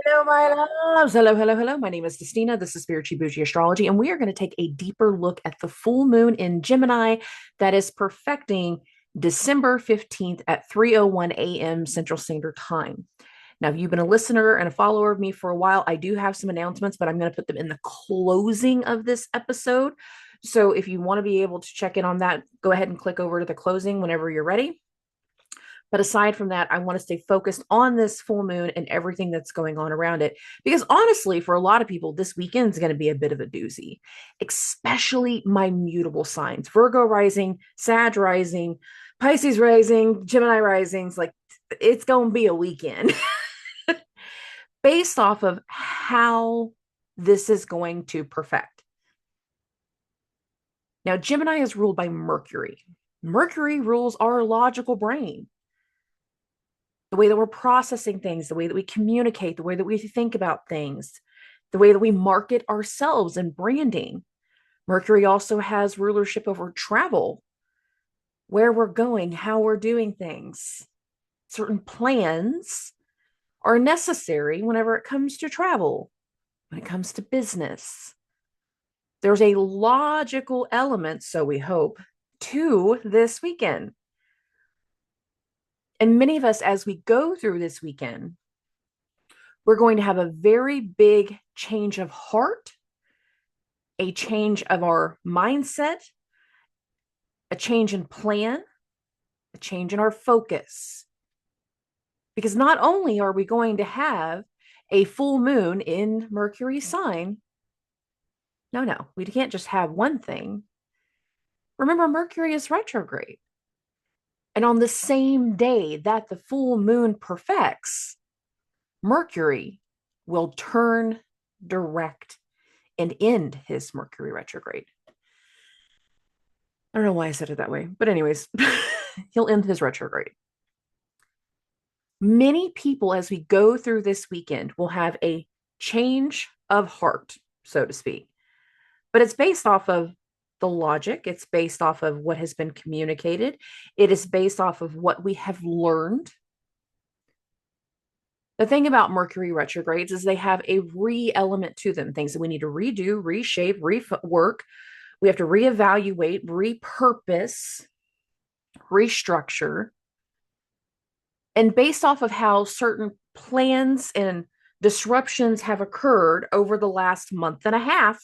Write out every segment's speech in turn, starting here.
Hello, my loves. Hello, hello, hello. My name is Dustina. This is Spiritual Boujee Astrology, and we are going to take a deeper look at the full moon in Gemini that is perfecting December 15th at 3:01 a.m. Central Standard Time. Now, if you've been a listener and a follower of me for a while, I do have some announcements, but I'm going to put them in the closing of this episode. So if you want to be able to check in on that, go ahead and click over to the closing whenever you're ready. But aside from that, I want to stay focused on this full moon and everything that's going on around it. Because honestly, for a lot of people, this weekend is going to be a bit of a doozy, especially my mutable signs Virgo rising, Sag rising, Pisces rising, Gemini risings. Like it's going to be a weekend based off of how this is going to perfect. Now, Gemini is ruled by Mercury. Mercury rules our logical brain, the way that we're processing things, the way that we communicate, the way that we think about things, the way that we market ourselves and branding. Mercury also has rulership over travel, where we're going, how we're doing things. Certain plans are necessary whenever it comes to travel, when it comes to business. There's a logical element, so we hope, to this weekend. And many of us, as we go through this weekend, we're going to have a very big change of heart, a change of our mindset, a change in plan, a change in our focus. Because not only are we going to have a full moon in Mercury's sign, no, we can't just have one thing. Remember, Mercury is retrograde. And on the same day that the full moon perfects, Mercury will turn direct and end his Mercury retrograde. I don't know why I said it that way, but anyways, he'll end his retrograde. Many people, as we go through this weekend, will have a change of heart, so to speak, but it's based off of the logic. It's based off of what has been communicated. It is based off of what we have learned. The thing about Mercury retrogrades is they have a re-element to them, things that we need to redo, reshape, rework. We have to reevaluate, repurpose, restructure. And based off of how certain plans and disruptions have occurred over the last month and a half,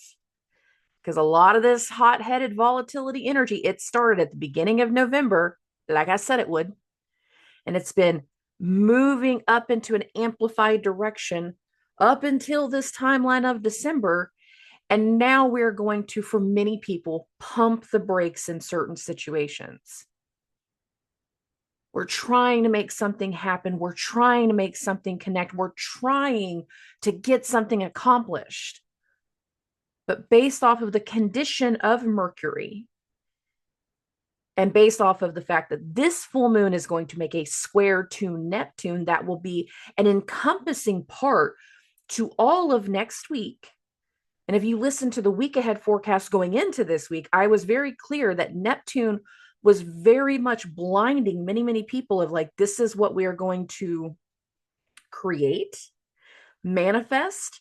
because a lot of this hot-headed volatility energy, it started at the beginning of November, like I said it would, and it's been moving up into an amplified direction up until this timeline of December. And now we're going to, for many people, pump the brakes in certain situations. We're trying to make something happen. We're trying to make something connect. We're trying to get something accomplished. But based off of the condition of Mercury, and based off of the fact that this full moon is going to make a square to Neptune, that will be an encompassing part to all of next week. And if you listen to the week ahead forecast going into this week, I was very clear that Neptune was very much blinding many, many people of like, this is what we are going to create, manifest.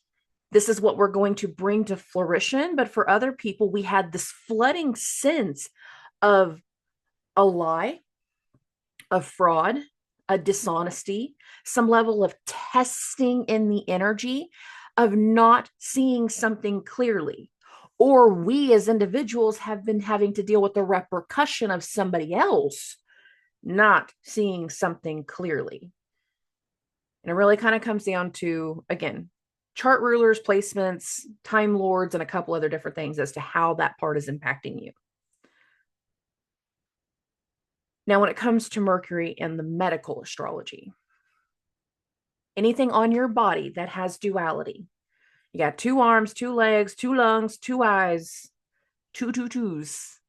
This is what we're going to bring to fruition. But for other people, we had this flooding sense of a lie, a fraud, a dishonesty, some level of testing in the energy of not seeing something clearly. Or we as individuals have been having to deal with the repercussion of somebody else not seeing something clearly. And it really kind of comes down to, again, chart rulers, placements, time lords, and a couple other different things as to how that part is impacting you. Now, when it comes to Mercury and the medical astrology, anything on your body that has duality, you got two arms, two legs, two lungs, two eyes, twos.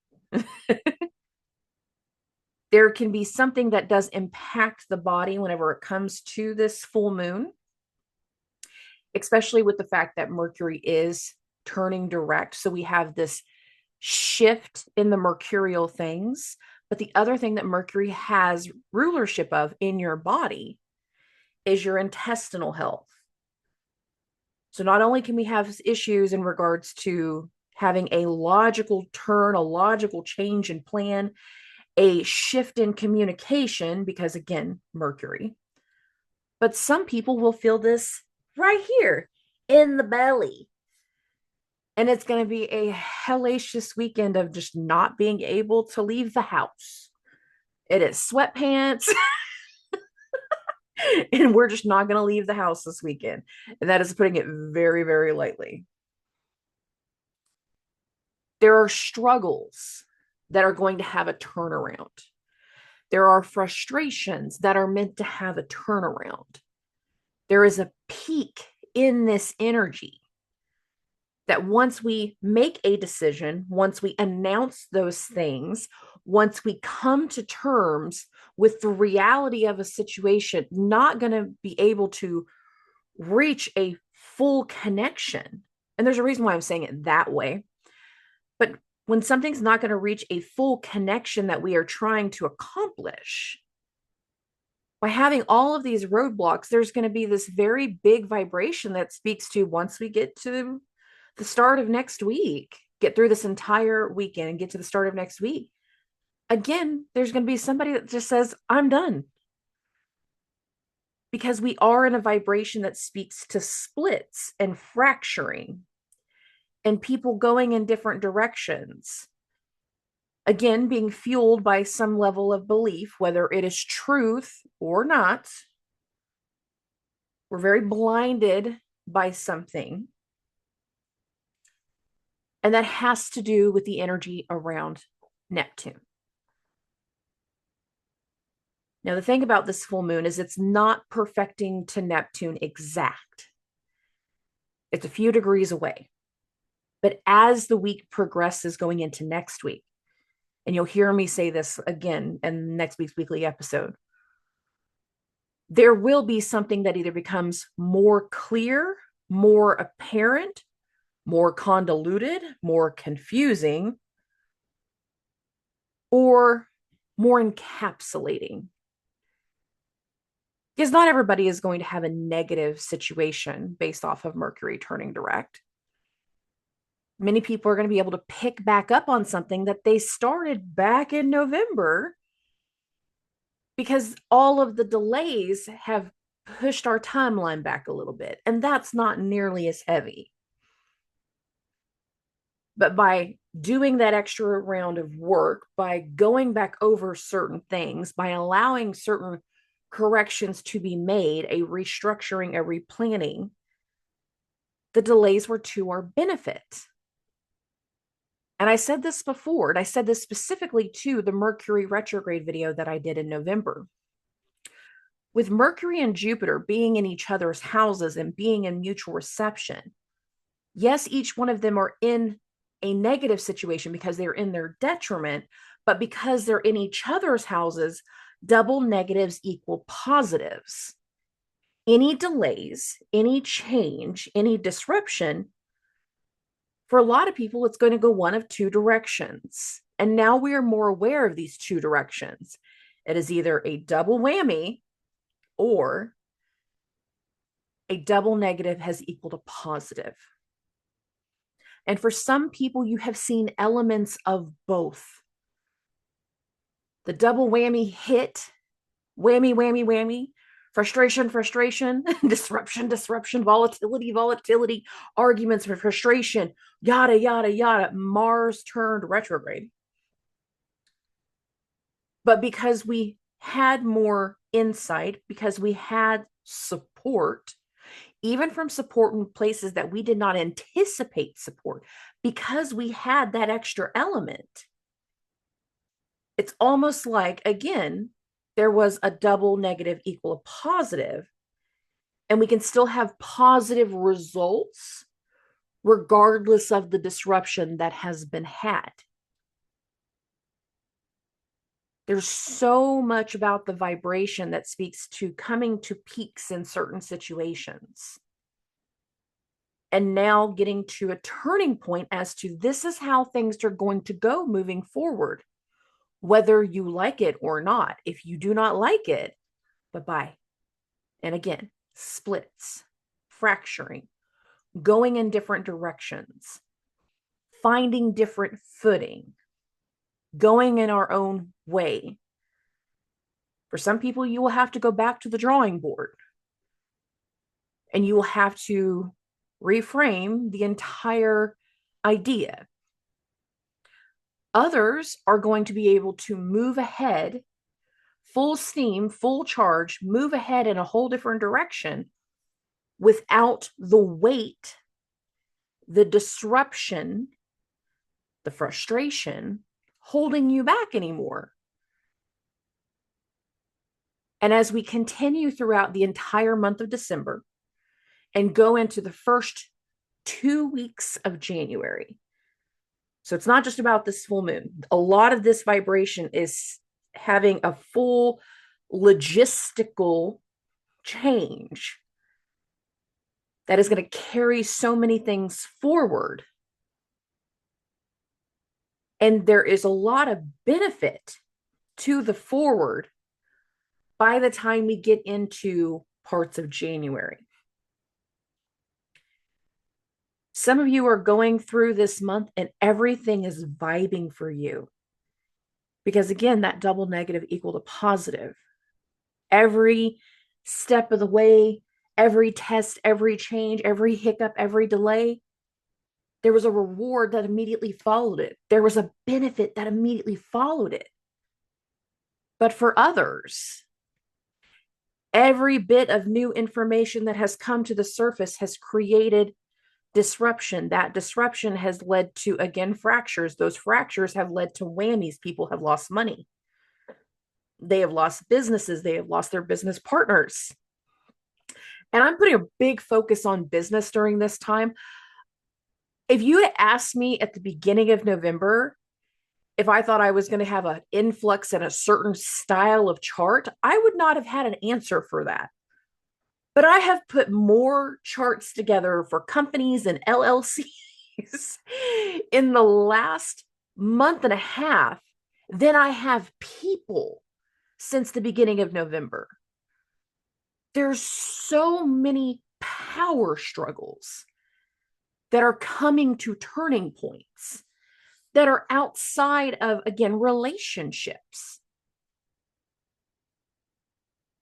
There can be something that does impact the body whenever it comes to this full moon, especially with the fact that Mercury is turning direct. So we have this shift in the mercurial things. But the other thing that Mercury has rulership of in your body is your intestinal health. So not only can we have issues in regards to having a logical turn, a logical change in plan, a shift in communication, because again, Mercury, but some people will feel this right here in the belly. And it's going to be a hellacious weekend of just not being able to leave the house. It is sweatpants, and we're just not going to leave the house this weekend. And that is putting it very, very lightly. There are struggles that are going to have a turnaround. There are frustrations that are meant to have a turnaround. There is a peak in this energy that once we make a decision, once we announce those things, once we come to terms with the reality of a situation, not going to be able to reach a full connection. And there's a reason why I'm saying it that way. But when something's not going to reach a full connection that we are trying to accomplish, by having all of these roadblocks, there's going to be this very big vibration that speaks to once we get to the start of next week, get through this entire weekend and get to the start of next week. Again, there's going to be somebody that just says, I'm done. Because we are in a vibration that speaks to splits and fracturing and people going in different directions. Again, being fueled by some level of belief, whether it is truth or not. We're very blinded by something. And that has to do with the energy around Neptune. Now, the thing about this full moon is it's not perfecting to Neptune exact. It's a few degrees away. But as the week progresses going into next week, and you'll hear me say this again in next week's weekly episode, there will be something that either becomes more clear, more apparent, more convoluted, more confusing, or more encapsulating. Because not everybody is going to have a negative situation based off of Mercury turning direct. Many people are going to be able to pick back up on something that they started back in November because all of the delays have pushed our timeline back a little bit. And that's not nearly as heavy. But by doing that extra round of work, by going back over certain things, by allowing certain corrections to be made, a restructuring, a replanning, the delays were to our benefit. And I said this before, and I said this specifically to the Mercury retrograde video that I did in November. With Mercury and Jupiter being in each other's houses and being in mutual reception, yes, each one of them are in a negative situation because they're in their detriment, but because they're in each other's houses, double negatives equal positives. Any delays, any change, any disruption, for a lot of people, it's going to go one of two directions. And now we are more aware of these two directions. It is either a double whammy or a double negative has equaled a positive. And for some people, you have seen elements of both. The double whammy hit, whammy, whammy, whammy, frustration, frustration, disruption, disruption, volatility, volatility, arguments for frustration, yada, yada, yada. Mars turned retrograde. But because we had more insight, because we had support, even from support in places that we did not anticipate support, because we had that extra element, it's almost like, again, there was a double negative equal a positive, and we can still have positive results regardless of the disruption that has been had. There's so much about the vibration that speaks to coming to peaks in certain situations. And now getting to a turning point as to this is how things are going to go moving forward, whether you like it or not. If you do not like it, bye-bye. And again, splits, fracturing, going in different directions, finding different footing, going in our own way. For some people, you will have to go back to the drawing board and you will have to reframe the entire idea. Others are going to be able to move ahead, full steam, full charge, move ahead in a whole different direction without the weight, the disruption, the frustration holding you back anymore. And as we continue throughout the entire month of December and go into the first 2 weeks of January, so it's not just about this full moon. A lot of this vibration is having a full logistical change that is going to carry so many things forward. And there is a lot of benefit to the forward by the time we get into parts of January. Some of you are going through this month and everything is vibing for you. Because again, that double negative equal to positive. Every step of the way, every test, every change, every hiccup, every delay, there was a reward that immediately followed it. There was a benefit that immediately followed it. But for others, every bit of new information that has come to the surface has created disruption. That disruption has led to, again, fractures. Those fractures have led to whammies. People have lost money. They have lost businesses. They have lost their business partners. And I'm putting a big focus on business during this time. If you had asked me at the beginning of November if I thought I was going to have an influx in a certain style of chart, I would not have had an answer for that. But I have put more charts together for companies and LLCs in the last month and a half than I have people since the beginning of November. There's so many power struggles that are coming to turning points that are outside of, again, relationships.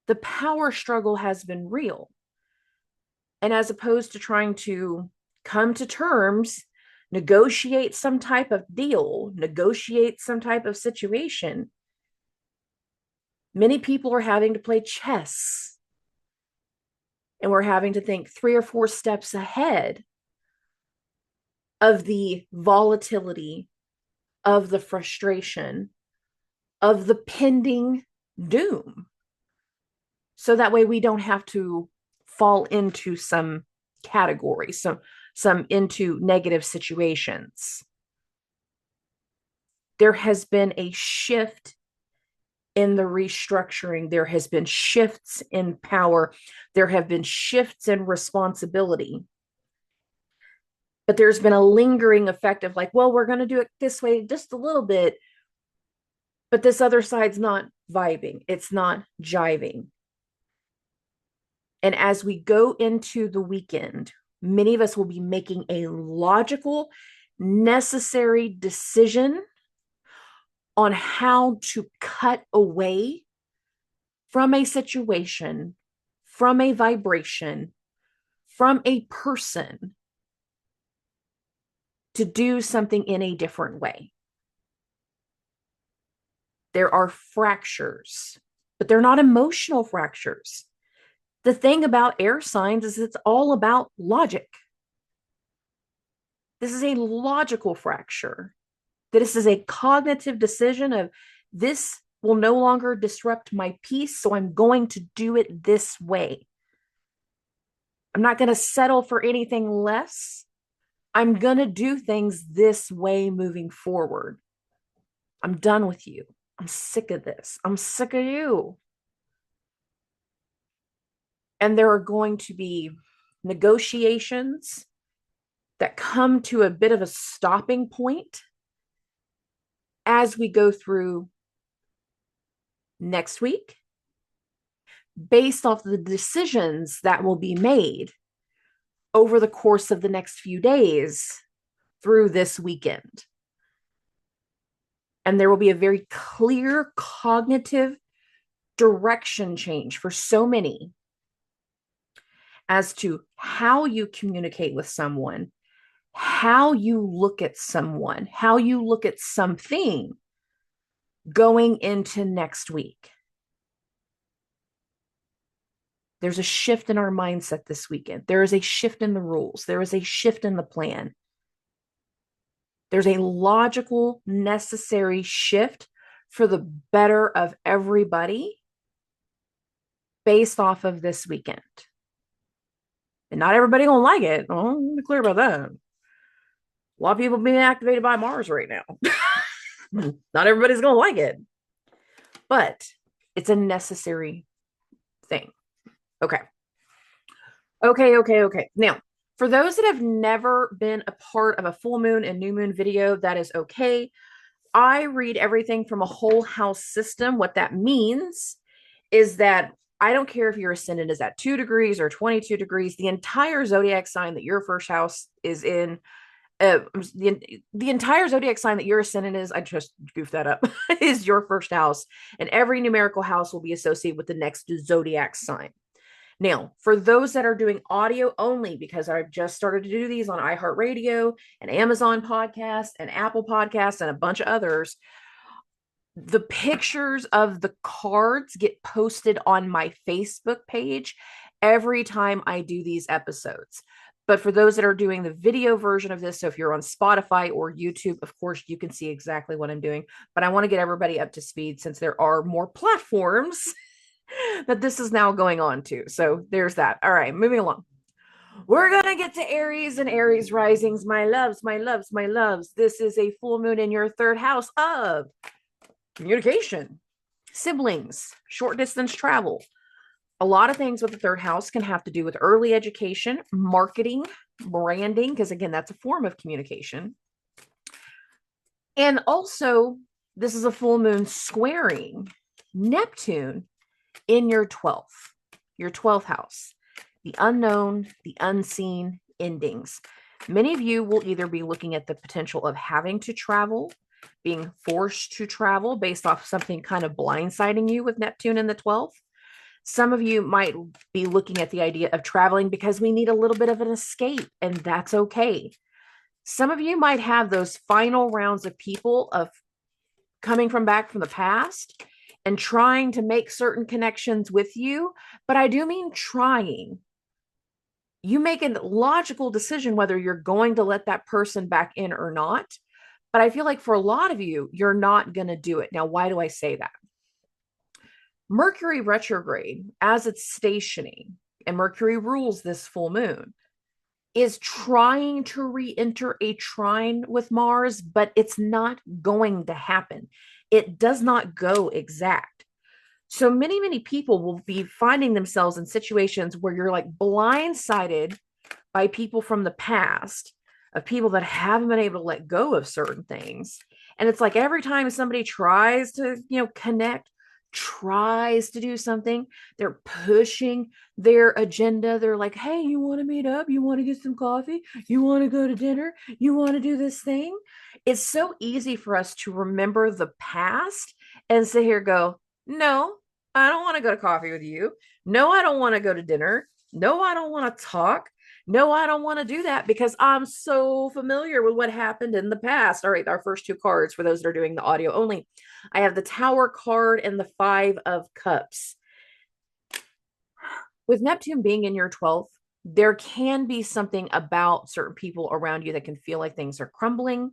The power struggle has been real. And as opposed to trying to come to terms, negotiate some type of deal, negotiate some type of situation, many people are having to play chess. And we're having to think 3 or 4 steps ahead of the volatility, of the frustration, of the pending doom. So that way we don't have to fall into some category, some into negative situations. There has been a shift in the restructuring. There has been shifts in power. There have been shifts in responsibility. But there's been a lingering effect of like, well, we're going to do it this way just a little bit, but this other side's not vibing. It's not jiving. And as we go into the weekend, many of us will be making a logical, necessary decision on how to cut away from a situation, from a vibration, from a person to do something in a different way. There are fractures, but they're not emotional fractures. The thing about air signs is it's all about logic. This is a logical fracture. This is a cognitive decision of this will no longer disrupt my peace, so I'm going to do it this way. I'm not going to settle for anything less. I'm going to do things this way moving forward. I'm done with you. I'm sick of this. I'm sick of you. And there are going to be negotiations that come to a bit of a stopping point as we go through next week, based off the decisions that will be made over the course of the next few days through this weekend. And there will be a very clear cognitive direction change for so many as to how you communicate with someone, how you look at someone, how you look at something going into next week. There's a shift in our mindset this weekend. There is a shift in the rules. There is a shift in the plan. There's a logical, necessary shift for the better of everybody based off of this weekend. And not everybody gonna like it. Oh, let me be clear about that. A lot of people being activated by Mars right now. Not everybody's gonna like it, but it's a necessary thing. Okay. Now, for those that have never been a part of a full moon and new moon video, that is okay. I read everything from a whole house system. What that means is that I don't care if your ascendant is at 2 degrees or 22 degrees, the entire zodiac sign that your first house is in, the entire zodiac sign that your ascendant is, I just goofed that up, is your first house. And every numerical house will be associated with the next zodiac sign. Now, for those that are doing audio only, because I've just started to do these on iHeartRadio and Amazon Podcasts and Apple Podcasts and a bunch of others, the pictures of the cards get posted on my Facebook page every time I do these episodes. But for those that are doing the video version of this, so if you're on Spotify or YouTube, of course, you can see exactly what I'm doing. But I want to get everybody up to speed since there are more platforms that this is now going on to. So there's that. All right, moving along. We're going to get to Aries and Aries risings. My loves, my loves, my loves. This is a full moon in your third house of communication, siblings, short distance travel. A lot of things with the third house can have to do with early education, marketing, branding, because again, that's a form of communication. And also, this is a full moon squaring Neptune in your 12th house, the unknown, the unseen endings. Many of you will either be looking at the potential of having to travel, being forced to travel based off something kind of blindsiding you with Neptune in the 12th. Some of you might be looking at the idea of traveling because we need a little bit of an escape, and that's okay. Some of you might have those final rounds of people of coming from back from the past and trying to make certain connections with you. But I do mean trying. You make a logical decision whether you're going to let that person back in or not. But I feel like for a lot of you, you're not going to do it. Now, why do I say that? Mercury retrograde, as it's stationing, and Mercury rules this full moon, is trying to re-enter a trine with Mars, but it's not going to happen. It does not go exact. So many people will be finding themselves in situations where you're like blindsided by people from the past, of people that haven't been able to let go of certain things. And it's like every time somebody tries to, connect, tries to do something, they're pushing their agenda. They're like, hey, you want to meet up? You want to get some coffee? You want to go to dinner? You want to do this thing? It's so easy for us to remember the past and sit here go, no, I don't want to go to coffee with you. No, I don't want to go to dinner. No, I don't want to talk. No, I don't want to do that because I'm so familiar with what happened in the past. All right, our first two cards for those that are doing the audio only. I have the Tower card and the 5 of Cups. With Neptune being in your 12th, there can be something about certain people around you that can feel like things are crumbling.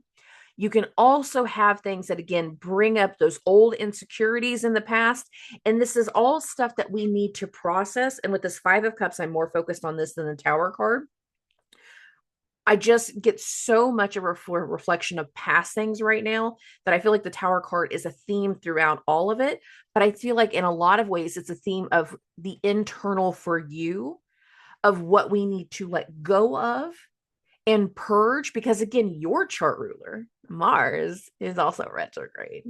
You can also have things that, again, bring up those old insecurities in the past. And this is all stuff that we need to process. And with this 5 of Cups, I'm more focused on this than the Tower card. I just get so much of a reflection of past things right now that I feel like the Tower card is a theme throughout all of it. But I feel like in a lot of ways, it's a theme of the internal for you, of what we need to let go of and purge, because again, your chart ruler, Mars, is also retrograde.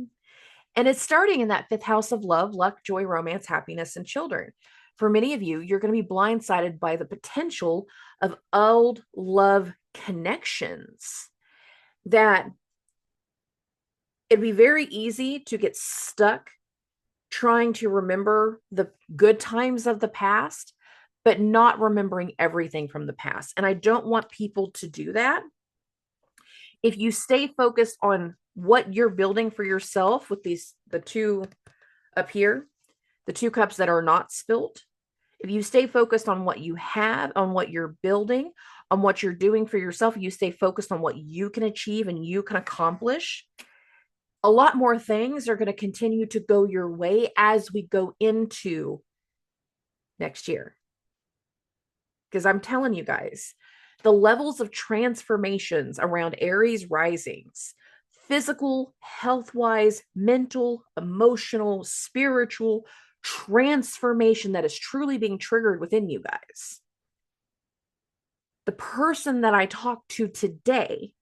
And it's starting in that 5th house of love, luck, joy, romance, happiness, and children. For many of you, you're going to be blindsided by the potential of old love connections that it'd be very easy to get stuck trying to remember the good times of the past, but not remembering everything from the past. And I don't want people to do that. If you stay focused on what you're building for yourself with the two up here, the two cups that are not spilt, if you stay focused on what you have, on what you're building, on what you're doing for yourself, you stay focused on what you can achieve and you can accomplish, a lot more things are going to continue to go your way as we go into next year. Because I'm telling you guys, the levels of transformations around Aries risings, physical, health-wise, mental, emotional, spiritual transformation that is truly being triggered within you guys. The person that I talked to today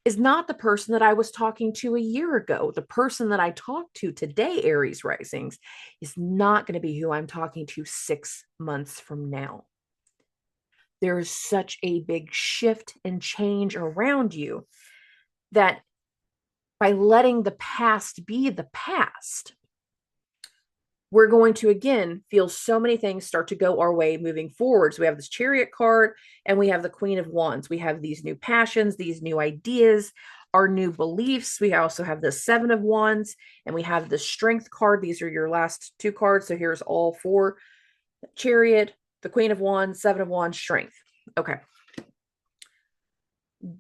is not the person that I was talking to a year ago. The person that I talked to today, Aries risings, is not going to be who I'm talking to 6 months from now. There is such a big shift and change around you that by letting the past be the past, we're going to, again, feel so many things start to go our way moving forward. So we have this Chariot card and we have the Queen of Wands. We have these new passions, these new ideas, our new beliefs. We also have the Seven of Wands and we have the Strength card. These are your last two cards. So here's all four: Chariot, the Queen of Wands, Seven of Wands, Strength. Okay.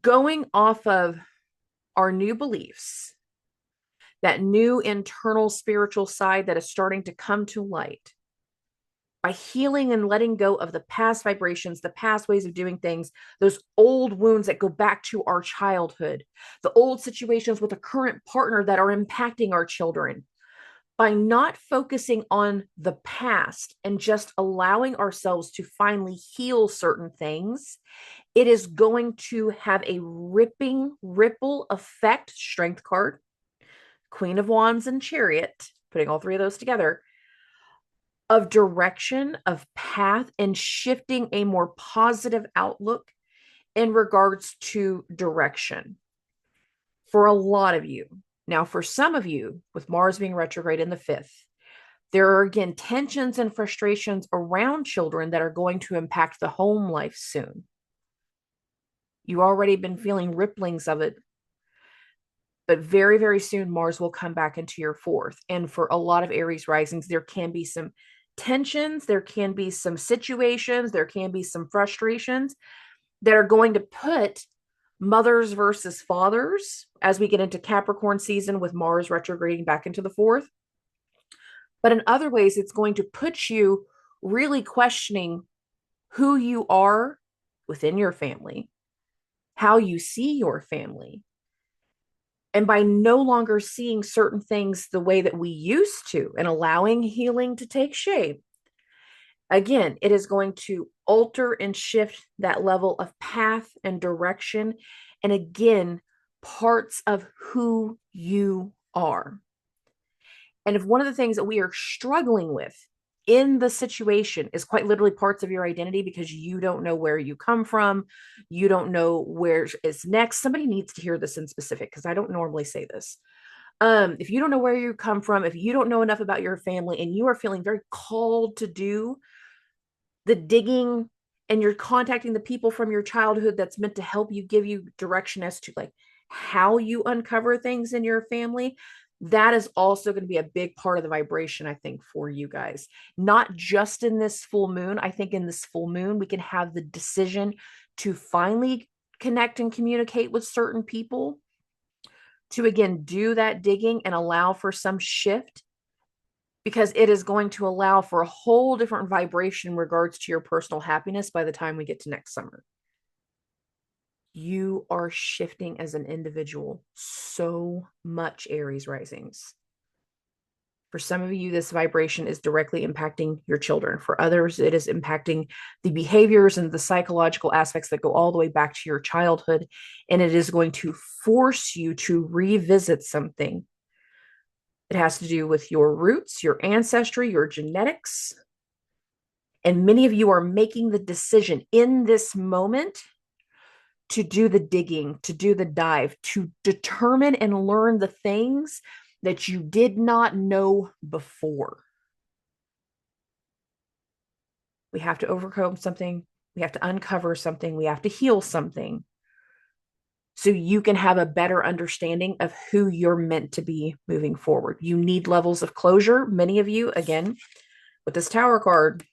Going off of our new beliefs, that new internal spiritual side that is starting to come to light, by healing and letting go of the past vibrations, the past ways of doing things, those old wounds that go back to our childhood, the old situations with a current partner that are impacting our children, by not focusing on the past and just allowing ourselves to finally heal certain things, it is going to have a ripple effect. Strength card, Queen of Wands and Chariot, putting all three of those together, of direction, of path, and shifting a more positive outlook in regards to direction for a lot of you. Now, for some of you, with Mars being retrograde in the 5th, there are again tensions and frustrations around children that are going to impact the home life soon. You've already been feeling ripplings of it, but very, very soon, Mars will come back into your 4th. And for a lot of Aries risings, there can be some tensions, there can be some situations, there can be some frustrations that are going to put mothers versus fathers as we get into Capricorn season with Mars retrograding back into the 4th. But in other ways, it's going to put you really questioning who you are within your family, how you see your family. And by no longer seeing certain things the way that we used to and allowing healing to take shape, again, it is going to alter and shift that level of path and direction. And again, parts of who you are. And if one of the things that we are struggling with in the situation is quite literally parts of your identity because you don't know where you come from, you don't know where is next. Somebody needs to hear this in specific because I don't normally say this. If you don't know where you come from, if you don't know enough about your family and you are feeling very called to do the digging and you're contacting the people from your childhood that's meant to help you, give you direction as to like how you uncover things in your family, that is also going to be a big part of the vibration, I think, for you guys. Not just in this full moon. I think in this full moon, we can have the decision to finally connect and communicate with certain people to, again, do that digging and allow for some shift, because it is going to allow for a whole different vibration in regards to your personal happiness by the time we get to next summer. You are shifting as an individual so much, Aries risings. For some of you, this vibration is directly impacting your children. For others, it is impacting the behaviors and the psychological aspects that go all the way back to your childhood. And it is going to force you to revisit something. It has to do with your roots, your ancestry, your genetics, And many of you are making the decision in this moment to do the digging, to do the dive, to determine and learn the things that you did not know before. We have to overcome something. We have to uncover something. We have to heal something so you can have a better understanding of who you're meant to be moving forward. You need levels of closure. Many of you, again, with this Tower card,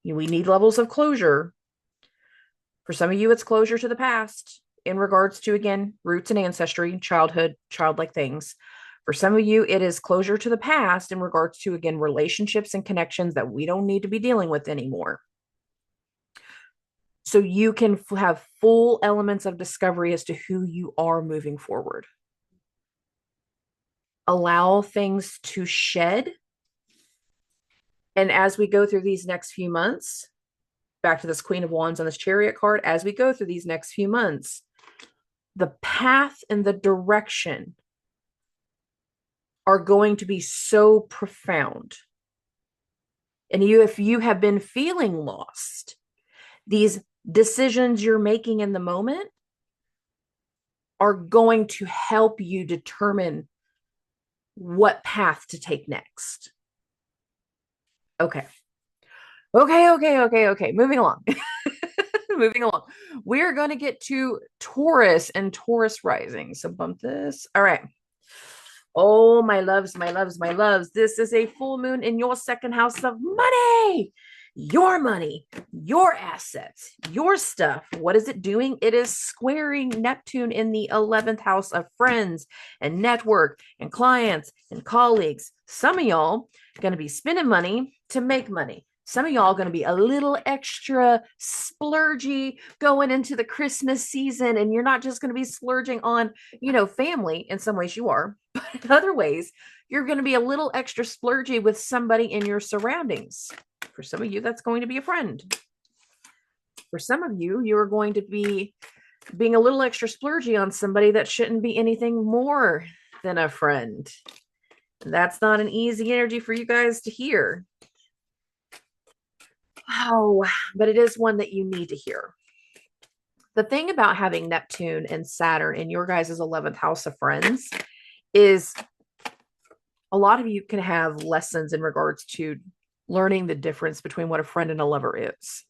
we need levels of closure. For some of you, it's closure to the past in regards to, again, roots and ancestry, childhood, childlike things. For some of you, it is closure to the past in regards to, again, relationships and connections that we don't need to be dealing with anymore. So you can have full elements of discovery as to who you are moving forward. Allow things to shed. And as we go through these next few months, back to this Queen of Wands on this Chariot card, as we go through these next few months, the path and the direction are going to be so profound. And if you have been feeling lost, these decisions you're making in the moment are going to help you determine what path to take next. Okay. Moving along. Moving along. We're going to get to Taurus and Taurus rising. So bump this. All right. Oh, my loves, my loves, my loves. This is a full moon in your second house of money, your assets, your stuff. What is it doing? It is squaring Neptune in the 11th house of friends and network and clients and colleagues. Some of y'all are going to be spending money to make money. Some of y'all are going to be a little extra splurgy going into the Christmas season. And you're not just going to be splurging on, family. In some ways you are, but in other ways, you're going to be a little extra splurgy with somebody in your surroundings. For some of you, that's going to be a friend. For some of you, you're going to be being a little extra splurgy on somebody that shouldn't be anything more than a friend. That's not an easy energy for you guys to hear. Oh, but it is one that you need to hear. The thing about having Neptune and Saturn in your guys' 11th house of friends is a lot of you can have lessons in regards to learning the difference between what a friend and a lover is.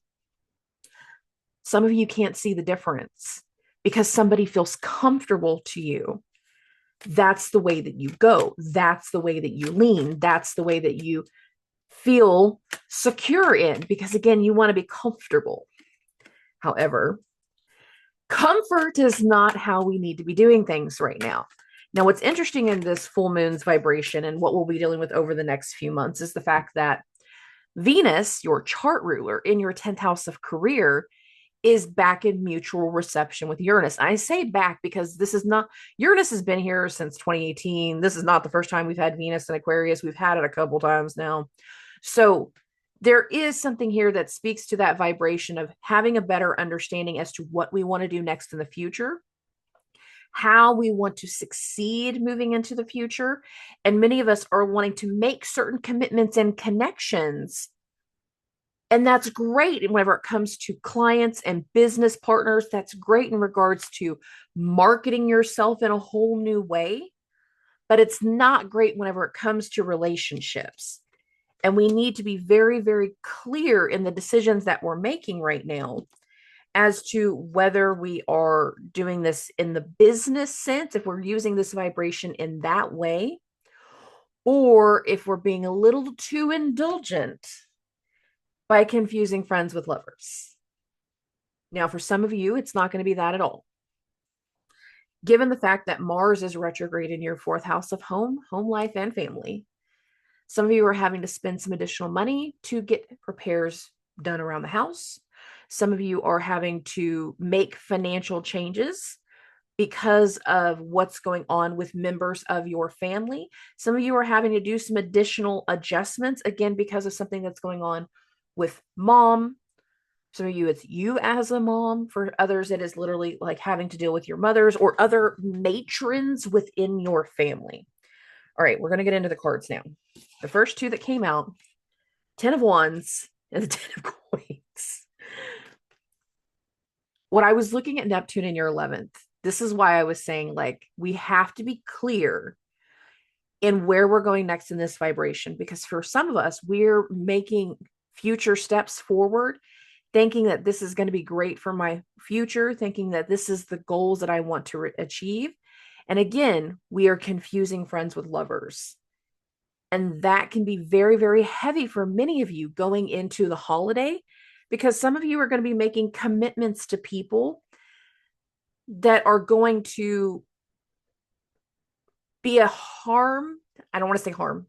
Some of you can't see the difference because somebody feels comfortable to you. That's the way that you go. That's the way that you lean. That's the way that you feel secure in, because again, you want to be comfortable. However, comfort is not how we need to be doing things right now. Now, what's interesting in this full moon's vibration and what we'll be dealing with over the next few months is the fact that Venus, your chart ruler in your 10th house of career, is back in mutual reception with Uranus. I say back because Uranus has been here since 2018. This is not the first time we've had Venus in Aquarius. We've had it a couple times now. So there is something here that speaks to that vibration of having a better understanding as to what we want to do next in the future, how we want to succeed moving into the future. And many of us are wanting to make certain commitments and connections. And that's great whenever it comes to clients and business partners. That's great in regards to marketing yourself in a whole new way. But it's not great whenever it comes to relationships. And we need to be very, very clear in the decisions that we're making right now as to whether we are doing this in the business sense, if we're using this vibration in that way, or if we're being a little too indulgent by confusing friends with lovers. Now, for some of you, it's not going to be that at all. Given the fact that Mars is retrograde in your 4th house of home life, and family, some of you are having to spend some additional money to get repairs done around the house. Some of you are having to make financial changes because of what's going on with members of your family. Some of you are having to do some additional adjustments, again, because of something that's going on with mom. Some of you, it's you as a mom. For others, it is literally like having to deal with your mothers or other matrons within your family. All right, we're going to get into the cards now. The first two that came out, 10 of Wands and the 10 of weeks. When I was looking at Neptune in your 11th, this is why I was saying, like, we have to be clear in where we're going next in this vibration, because for some of us, we're making future steps forward, thinking that this is going to be great for my future, thinking that this is the goals that I want to achieve. And again, we are confusing friends with lovers. And that can be very, very heavy for many of you going into the holiday, because some of you are going to be making commitments to people that are going to be a harm. I don't want to say harm,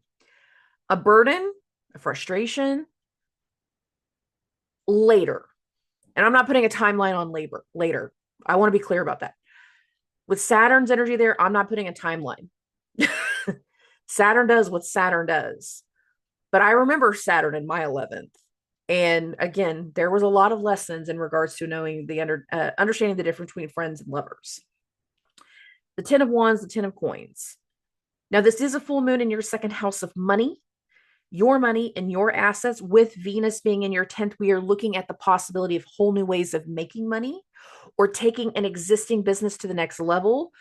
a burden, a frustration later. And I'm not putting a timeline on labor later. I want to be clear about that. With Saturn's energy there, I'm not putting a timeline. Saturn does what Saturn does. But I remember Saturn in my 11th. And again, there was a lot of lessons in regards to knowing understanding the difference between friends and lovers. The 10 of Wands, the 10 of Coins. Now, this is a full moon in your second house of money, your money and your assets. With Venus being in your 10th, we are looking at the possibility of whole new ways of making money, or taking an existing business to the next level,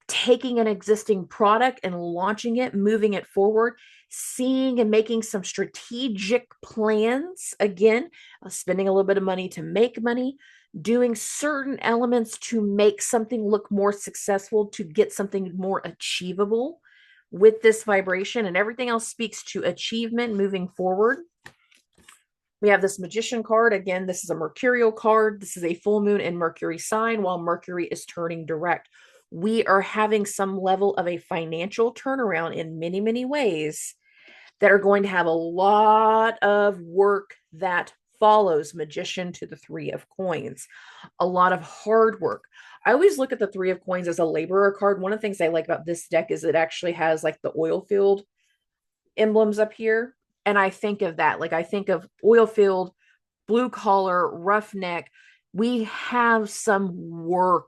taking an existing product and launching it, moving it forward, seeing and making some strategic plans. Again, spending a little bit of money to make money, doing certain elements to make something look more successful, to get something more achievable with this vibration. And everything else speaks to achievement moving forward. We have this Magician card. Again, this is a mercurial card. This is a full moon in Mercury sign while Mercury is turning direct. We are having some level of a financial turnaround in many, many ways that are going to have a lot of work that follows Magician to the Three of Coins. A lot of hard work. I always look at the Three of Coins as a laborer card. One of the things I like about this deck is it actually has like the oil field emblems up here. And I think of that. Like I think of oil field, blue collar, roughneck. We have some work.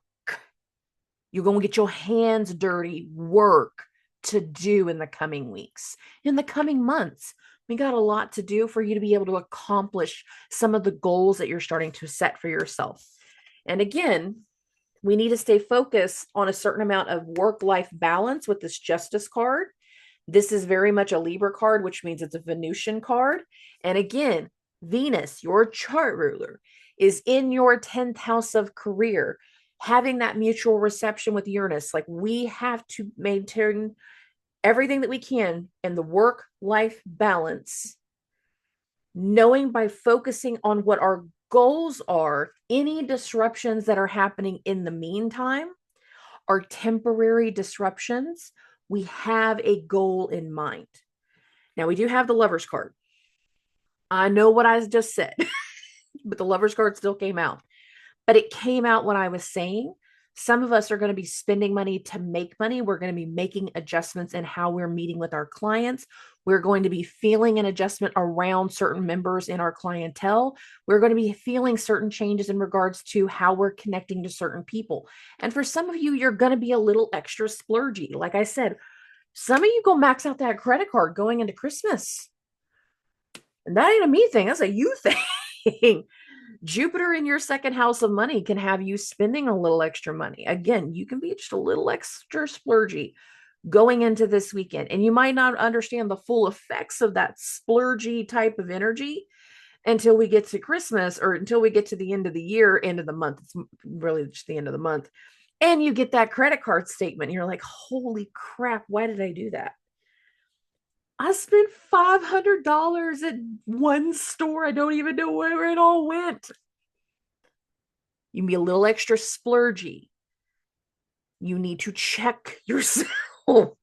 You're going to get your hands dirty work to do in the coming weeks, in the coming months. We got a lot to do for you to be able to accomplish some of the goals that you're starting to set for yourself. And again, we need to stay focused on a certain amount of work-life balance with this Justice card. This is very much a Libra card, which means it's a Venusian card. And again, Venus, your chart ruler, is in your 10th house of career, having that mutual reception with Uranus. Like we have to maintain everything that we can in the work-life balance, knowing by focusing on what our goals are, any disruptions that are happening in the meantime are temporary disruptions. We have a goal in mind. Now, we do have the Lovers card. I know what I just said, but the Lovers card still came out. But it came out when I was saying some of us are going to be spending money to make money. We're going to be making adjustments in how we're meeting with our clients. We're going to be feeling an adjustment around certain members in our clientele. We're going to be feeling certain changes in regards to how we're connecting to certain people. And for some of you, you're going to be a little extra splurgy. Like I said, some of you go max out that credit card going into Christmas. And that ain't a me thing. That's a you thing. Jupiter in your second house of money can have you spending a little extra money. Again, you can be just a little extra splurgy going into this weekend. And you might not understand the full effects of that splurgy type of energy until we get to Christmas, or until we get to the end of the year, end of the month. It's really just the end of the month. And you get that credit card statement. And you're like, holy crap, why did I do that? I spent $500 at one store. I don't even know where it all went. You can be a little extra splurgy. You need to check yourself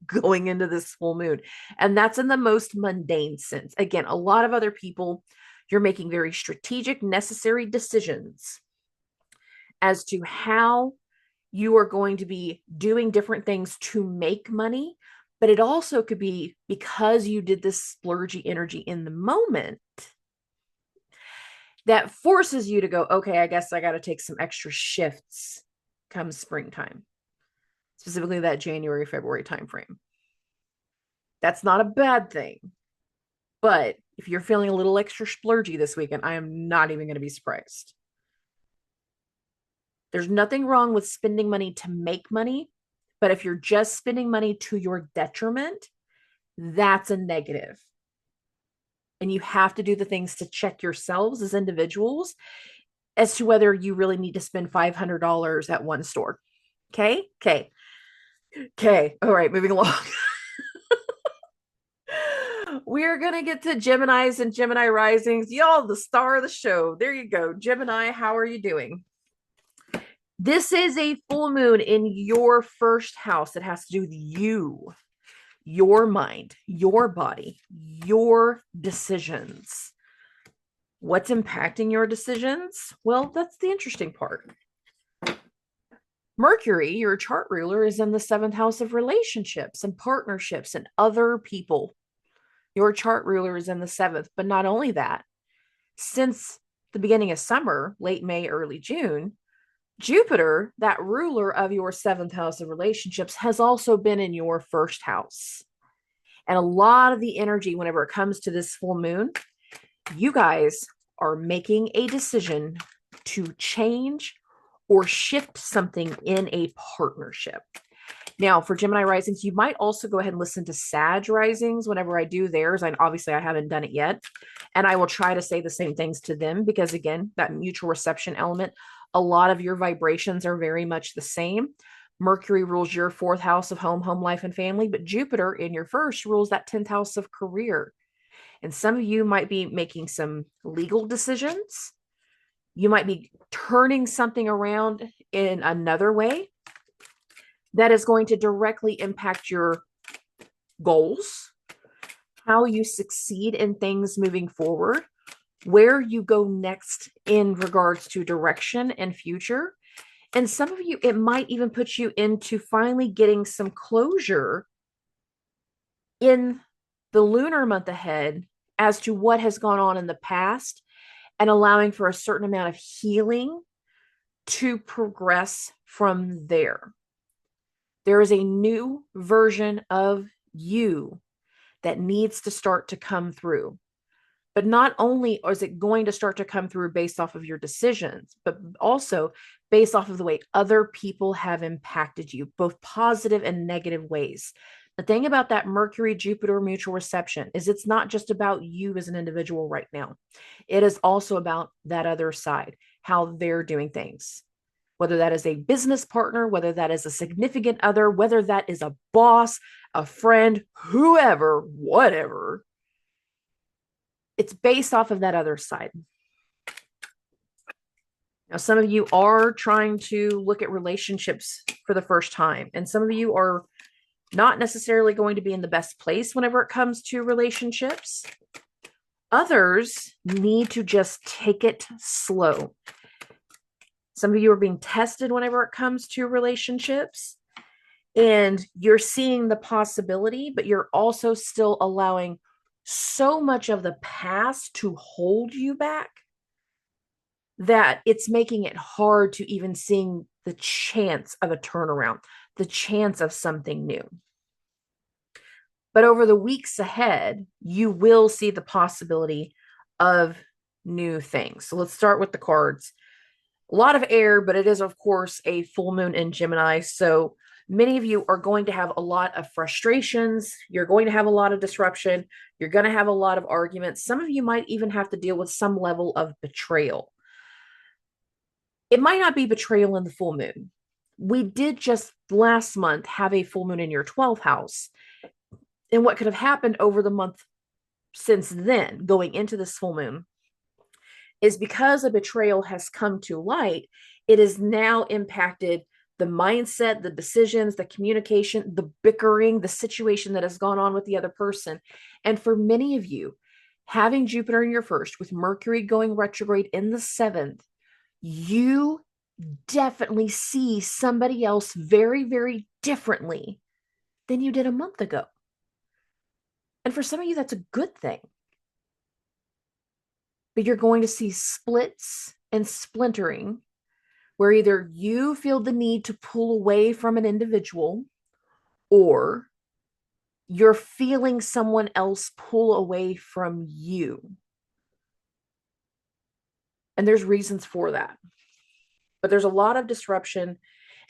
going into this full moon. And that's in the most mundane sense. Again, a lot of other people, you're making very strategic, necessary decisions as to how you are going to be doing different things to make money. But it also could be because you did this splurgy energy in the moment that forces you to go, okay, I guess I got to take some extra shifts come springtime, specifically that January, February timeframe. That's not a bad thing, but If you're feeling a little extra splurgy this weekend, I am not even going to be surprised. There's nothing wrong with spending money to make money, but if you're just spending money to your detriment, that's a negative. And you have to do the things to check yourselves as individuals as to whether you really need to spend $500 at one store. Okay. All right, moving along. We're going to get to Geminis and Gemini risings. Y'all, the star of the show. There you go. Gemini, how are you doing? This is a full moon in your first house that has to do with you, your mind, your body, your decisions. What's impacting your decisions? Well, that's the interesting part. Mercury, your chart ruler, is in the 7th house of relationships and partnerships and other people. Your chart ruler is in the 7th, but not only that, since the beginning of summer, late May, early June, Jupiter, that ruler of your 7th house of relationships, has also been in your 1st house. And a lot of the energy, whenever it comes to this full moon, you guys are making a decision to change or shift something in a partnership. Now, for Gemini risings, you might also go ahead and listen to Sag risings whenever I do theirs. Obviously, I haven't done it yet. And I will try to say the same things to them because, again, that mutual reception element, a lot of your vibrations are very much the same. Mercury rules your 4th house of home life, and family, but Jupiter in your 1st rules that 10th house of career. And some of you might be making some legal decisions. You might be turning something around in another way that is going to directly impact your goals, how you succeed in things moving forward, where you go next in regards to direction and future. And some of you, it might even put you into finally getting some closure in the lunar month ahead as to what has gone on in the past and allowing for a certain amount of healing to progress from there. There is a new version of you that needs to start to come through. But not only is it going to start to come through based off of your decisions, but also based off of the way other people have impacted you, both positive and negative ways. The thing about that Mercury Jupiter mutual reception is it's not just about you as an individual right now. It is also about that other side, how they're doing things. Whether that is a business partner, whether that is a significant other, whether that is a boss, a friend, whoever, whatever. It's based off of that other side. Now, some of you are trying to look at relationships for the first time, and some of you are not necessarily going to be in the best place whenever it comes to relationships. Others need to just take it slow. Some of you are being tested whenever it comes to relationships, and you're seeing the possibility, but you're also still allowing so much of the past to hold you back that it's making it hard to even seeing the chance of a turnaround, the chance of something new. But over the weeks ahead, you will see the possibility of new things. So let's start with the cards. A lot of air, but it is, of course, a full moon in Gemini. So many of you are going to have a lot of frustrations. You're going to have a lot of disruption. You're going to have a lot of arguments. Some of you might even have to deal with some level of betrayal. It might not be betrayal in the full moon. We did just last month have a full moon in your 12th house. And what could have happened over the month since then, going into this full moon, is because a betrayal has come to light, it has now impacted the mindset, the decisions, the communication, the bickering, the situation that has gone on with the other person. And for many of you, having Jupiter in your 1st, with Mercury going retrograde in the 7th, you definitely see somebody else very, very differently than you did a month ago. And for some of you, that's a good thing. But you're going to see splits and splintering where either you feel the need to pull away from an individual or you're feeling someone else pull away from you. And there's reasons for that. But there's a lot of disruption.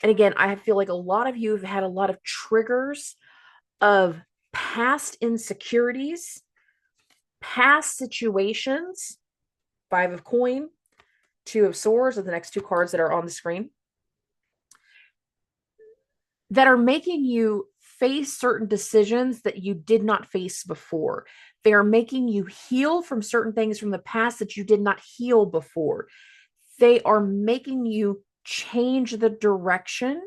And again, I feel like a lot of you have had a lot of triggers of past insecurities, past situations. 5 of coin, 2 of swords are the next 2 cards that are on the screen, that are making you face certain decisions that you did not face before. They are making you heal from certain things from the past that you did not heal before. They are making you change the direction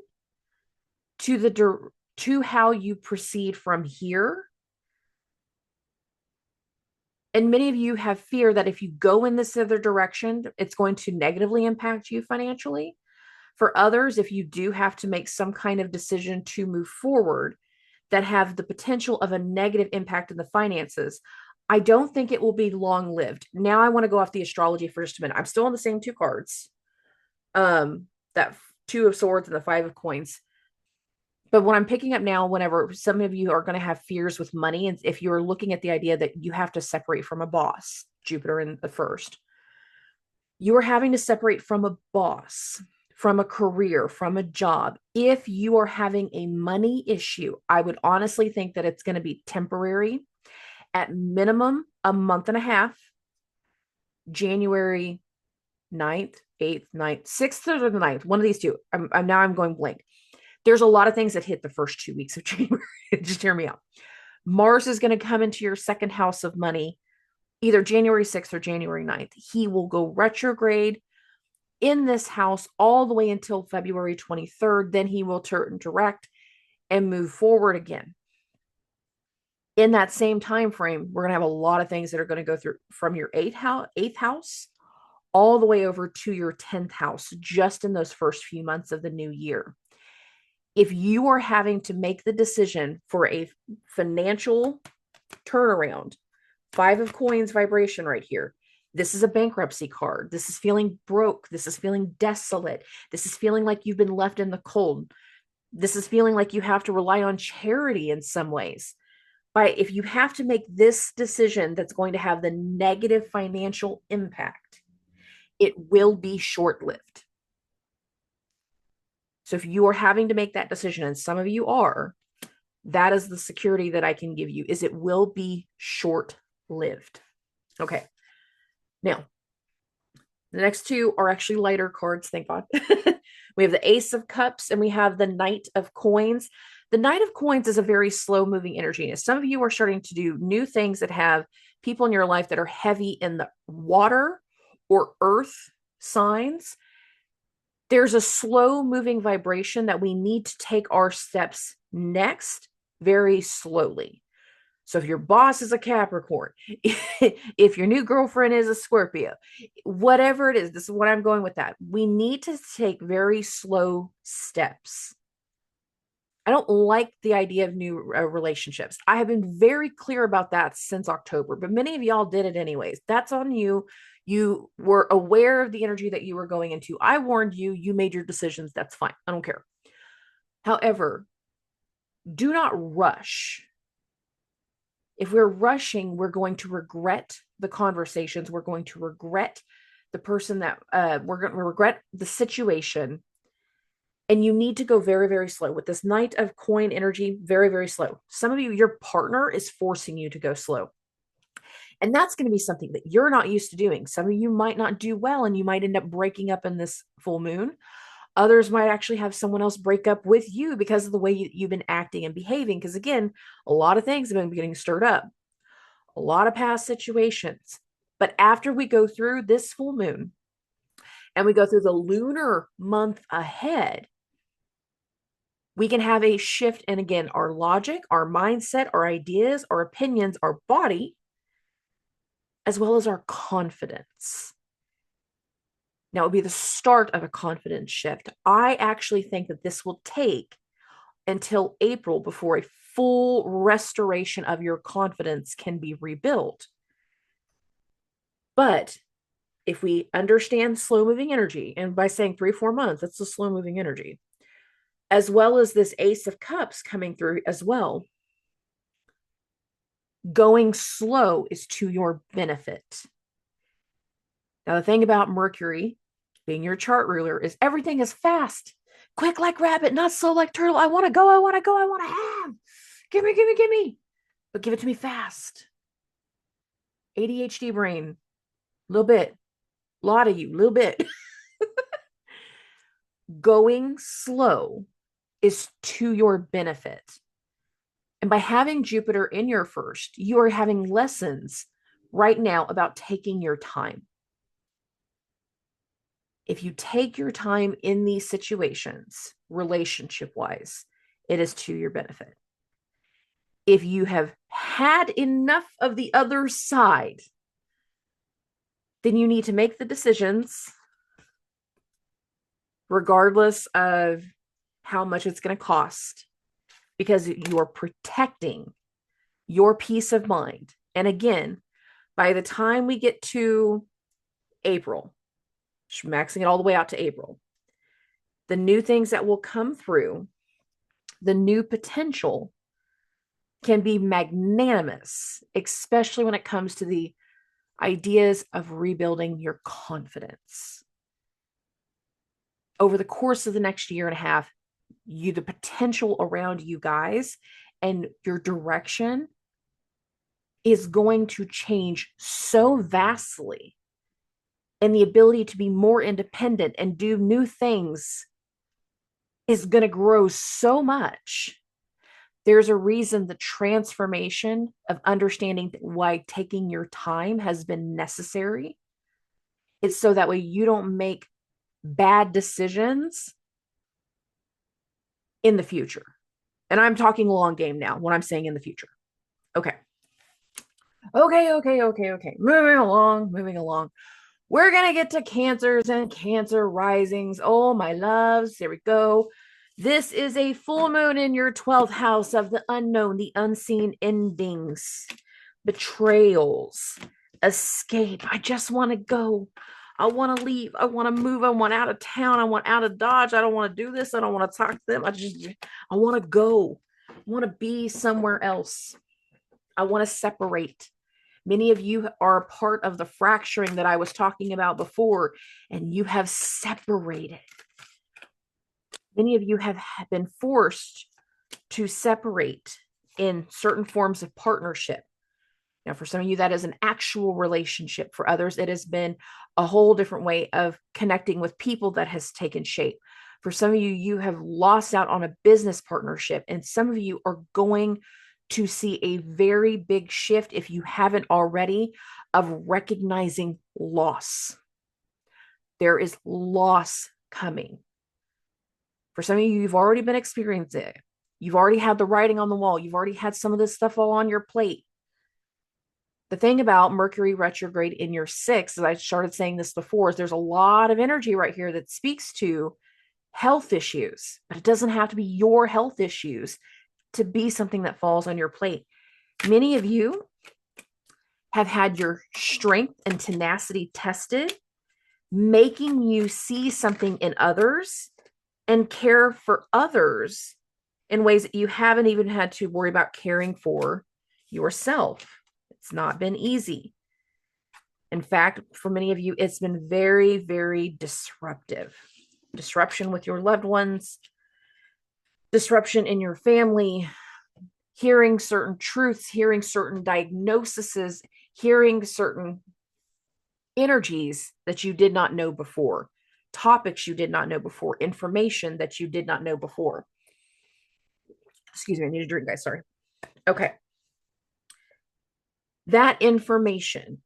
to how you proceed from here. And many of you have fear that if you go in this other direction, it's going to negatively impact you financially. For others, if you do have to make some kind of decision to move forward that have the potential of a negative impact in the finances, I don't think it will be long lived. Now I want to go off the astrology for just a minute. I'm still on the same 2 cards. That 2 of swords and the 5 of coins. But what I'm picking up now, whenever some of you are going to have fears with money, and if you're looking at the idea that you have to separate from a boss, Jupiter in the first, you are having to separate from a boss, from a career, from a job. If you are having a money issue, I would honestly think that it's going to be temporary, at minimum a month and a half, January 9th, 8th, 9th, 6th or the 9th, one of these two. I'm going blank. There's a lot of things that hit the first 2 weeks of January. Just hear me out. Mars is going to come into your second house of money, either January 6th or January 9th. He will go retrograde in this house all the way until February 23rd. Then he will turn direct and move forward again. In that same time frame, we're going to have a lot of things that are going to go through from your eighth house all the way over to your 10th house, just in those first few months of the new year. If you are having to make the decision for a financial turnaround, 5 of coins vibration right here. This is a bankruptcy card. This is feeling broke. This is feeling desolate. This is feeling like you've been left in the cold. This is feeling like you have to rely on charity in some ways. But if you have to make this decision that's going to have the negative financial impact, it will be short-lived. So if you are having to make that decision, and some of you are, that is the security that I can give you, is it will be short-lived. Okay. Now, the next 2 are actually lighter cards, thank God. We have the Ace of Cups and we have the Knight of Coins. The Knight of Coins is a very slow-moving energy. And some of you are starting to do new things that have people in your life that are heavy in the water or earth signs. There's a slow-moving vibration that we need to take our steps next very slowly. So if your boss is a Capricorn, if your new girlfriend is a Scorpio, whatever it is, this is what I'm going with that. We need to take very slow steps. I don't like the idea of new relationships. I have been very clear about that since October, but many of y'all did it anyways. That's on you. You were aware of the energy that you were going into. I warned you. You made your decisions. That's fine. I don't care. However, do not rush. If we're rushing, we're going to regret the conversations. We're going to regret the person that we're going to regret the situation. And you need to go very, very slow with this Knight of Coin energy, very, very slow. Some of you, your partner is forcing you to go slow. And that's going to be something that you're not used to doing. Some of you might not do well and you might end up breaking up in this full moon. Others might actually have someone else break up with you because of the way you've been acting and behaving. Because again, a lot of things have been getting stirred up, a lot of past situations. But after we go through this full moon and we go through the lunar month ahead, we can have a shift in, again, our logic, our mindset, our ideas, our opinions, our body, as well as our confidence. Now, it would be the start of a confidence shift. I actually think that this will take until April before a full restoration of your confidence can be rebuilt. But if we understand slow-moving energy, and by saying 3-4 months, that's the slow-moving energy, as well as this Ace of Cups coming through as well, Going slow is to your benefit. Now, the thing about Mercury being your chart ruler is everything is fast, quick like rabbit, not slow like turtle. I want to go, I want to go, I want to have. Give me, give me, give me. But give it to me fast. ADHD brain, a little bit. A lot of you, a little bit. Going slow is to your benefit. And by having Jupiter in your first, you are having lessons right now about taking your time. If you take your time in these situations, relationship wise, it is to your benefit. If you have had enough of the other side, then you need to make the decisions, regardless of how much it's going to cost, because you're protecting your peace of mind. And again, by the time we get to April, maxing it all the way out to April, the new things that will come through, the new potential can be magnanimous, especially when it comes to the ideas of rebuilding your confidence. Over the course of the next year and a half, the potential around you guys and your direction is going to change so vastly, and the ability to be more independent and do new things is going to grow so much. There's a reason the transformation of understanding why taking your time has been necessary. It's so that way you don't make bad decisions in the future. And I'm talking long game now when I'm saying in the future. Okay. Okay. Moving along. We're going to get to Cancers and Cancer risings. Oh, my loves. Here we go. This is a full moon in your 12th house of the unknown, the unseen endings, betrayals, escape. I just want to go. I want to leave. I want to move. I want out of town. I want out of Dodge. I don't want to do this. I don't want to talk to them. I want to go. I want to be somewhere else. I want to separate. Many of you are a part of the fracturing that I was talking about before, and you have separated. Many of you have been forced to separate in certain forms of partnership. Now, for some of you, that is an actual relationship. For others, it has been a whole different way of connecting with people that has taken shape. For some of you, you have lost out on a business partnership, and some of you are going to see a very big shift, if you haven't already, of recognizing loss. There is loss coming. For some of you, you've already been experiencing it. You've already had the writing on the wall. You've already had some of this stuff all on your plate. The thing about Mercury retrograde in your sixth, as I started saying this before, is there's a lot of energy right here that speaks to health issues, but it doesn't have to be your health issues to be something that falls on your plate. Many of you have had your strength and tenacity tested, making you see something in others and care for others in ways that you haven't even had to worry about caring for yourself. It's not been easy. In fact, for many of you, it's been very, very disruptive. Disruption with your loved ones, disruption in your family, hearing certain truths, hearing certain diagnoses, hearing certain energies that you did not know before, topics you did not know before, information that you did not know before. Excuse me, I need a drink, guys. Sorry. Okay. That information,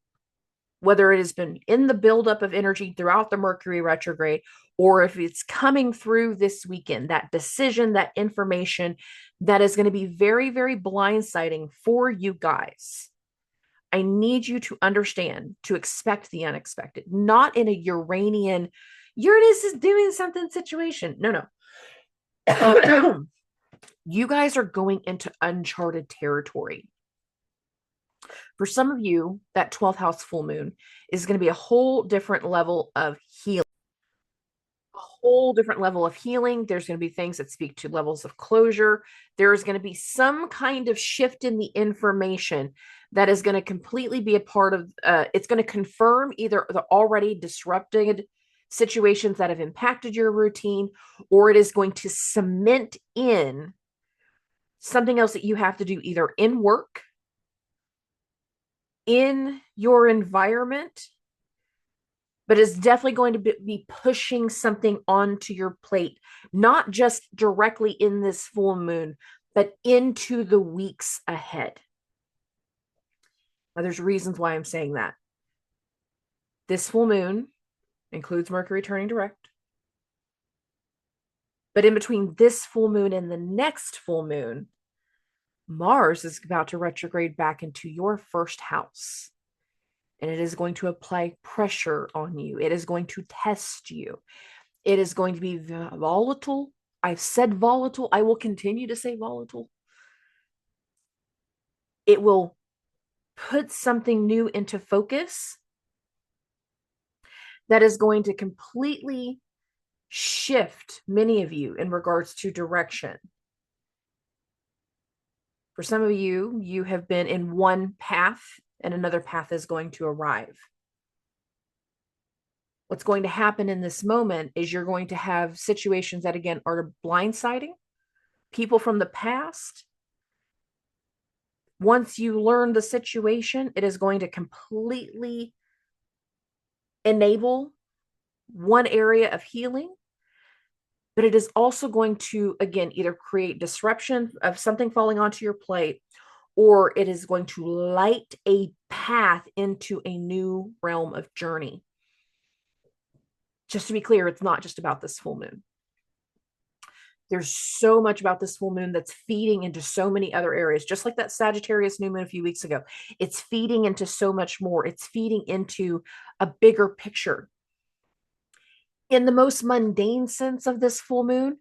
whether it has been in the buildup of energy throughout the Mercury retrograde, or if it's coming through this weekend, that decision, that information that is going to be very, very blindsiding for you guys. I need you to understand, to expect the unexpected, not in a Uranian, Uranus is doing something situation. No. You guys are going into uncharted territory. For some of you, that 12th house full moon is going to be a whole different level of healing, a whole different level of healing. There's going to be things that speak to levels of closure. There is going to be some kind of shift in the information that is going to completely be a part of, it's going to confirm either the already disrupted situations that have impacted your routine, or it is going to cement in something else that you have to do either in work, in your environment, but it's definitely going to be pushing something onto your plate, not just directly in this full moon, but into the weeks ahead. Now, there's reasons why I'm saying that. This full moon includes Mercury turning direct. But in between this full moon and the next full moon, Mars is about to retrograde back into your first house. And it is going to apply pressure on you. It is going to test you. It is going to be volatile. I've said volatile. I will continue to say volatile. It will put something new into focus that is going to completely shift many of you in regards to direction. For some of you, you have been in one path and another path is going to arrive. What's going to happen in this moment is you're going to have situations that, again, are blindsiding people from the past. Once you learn the situation, it is going to completely enable one area of healing, but it is also going to, again, either create disruption of something falling onto your plate, or it is going to light a path into a new realm of journey. Just to be clear, it's not just about this full moon. There's so much about this full moon that's feeding into so many other areas, just like that Sagittarius new moon a few weeks ago. It's feeding into so much more. It's feeding into a bigger picture. In the most mundane sense of this full moon,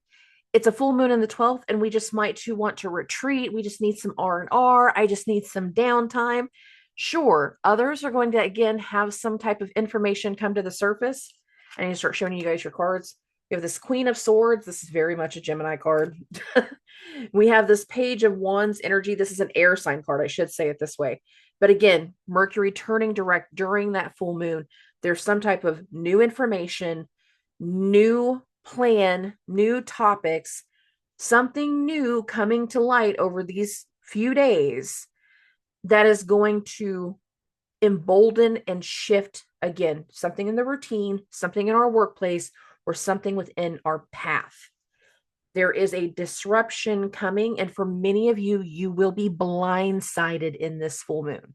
it's a full moon in the 12th, and we just might want to retreat. We just need some R&R. I just need some downtime. Sure, others are going to, again, have some type of information come to the surface. I need to start showing you guys your cards. We have this Queen of Swords. This is very much a Gemini card. We have this Page of Wands energy. This is an air sign card. I should say it this way. But again, Mercury turning direct during that full moon. There's some type of new information, new plan, new topics, something new coming to light over these few days that is going to embolden and shift, again, something in the routine, something in our workplace, or something within our path. There is a disruption coming, and for many of you, you will be blindsided in this full moon.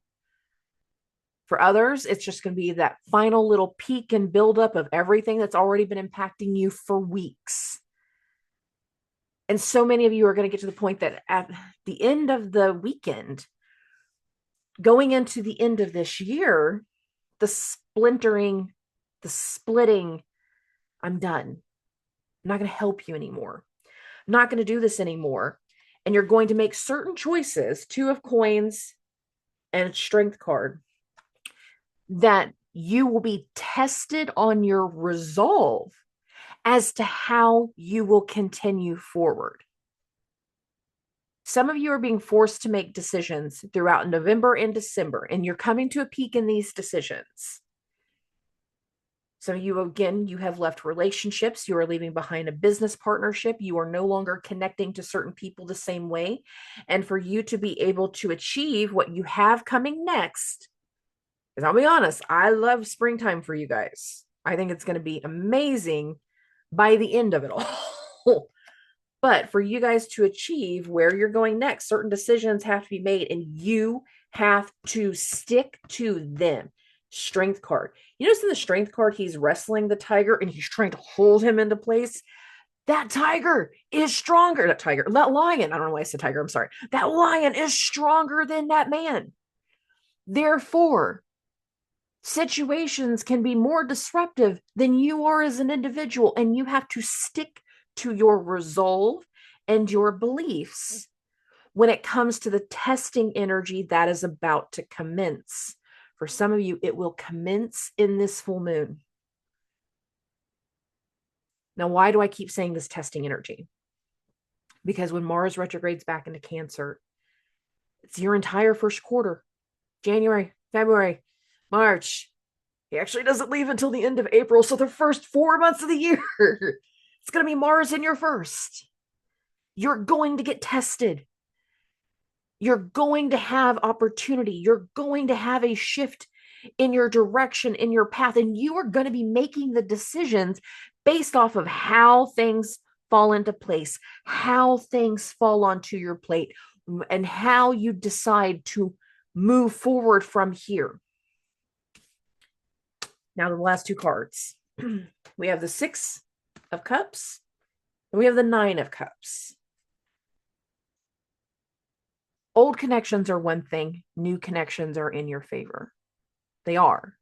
For others, it's just going to be that final little peak and buildup of everything that's already been impacting you for weeks. And so many of you are going to get to the point that at the end of the weekend, going into the end of this year, the splintering, the splitting, I'm done. I'm not going to help you anymore. I'm not going to do this anymore. And you're going to make certain choices, 2 of coins and a strength card, that you will be tested on your resolve as to how you will continue forward. Some of you are being forced to make decisions throughout November and December, and you're coming to a peak in these decisions. Some of you, again, you have left relationships. You are leaving behind a business partnership. You are no longer connecting to certain people the same way. And for you to be able to achieve what you have coming next, because I'll be honest, I love springtime for you guys. I think it's going to be amazing by the end of it all. But for you guys to achieve where you're going next, certain decisions have to be made, and you have to stick to them. Strength card. You notice in the strength card, he's wrestling the tiger and he's trying to hold him into place. That tiger is stronger. That lion. I don't know why I said tiger. I'm sorry. That lion is stronger than that man. Therefore, situations can be more disruptive than you are as an individual, and you have to stick to your resolve and your beliefs when it comes to the testing energy that is about to commence. For some of you, it will commence in this full moon. Now, why do I keep saying this testing energy? Because when Mars retrogrades back into Cancer, it's your entire first quarter, January, February, March. He actually doesn't leave until the end of April. So the first 4 months of the year, it's going to be Mars in your first. You're going to get tested. You're going to have opportunity. You're going to have a shift in your direction, in your path, and you are going to be making the decisions based off of how things fall into place, how things fall onto your plate, and how you decide to move forward from here. Now, the last two cards. We have the Six of Cups, and we have the Nine of Cups. Old connections are one thing. New connections are in your favor. They are.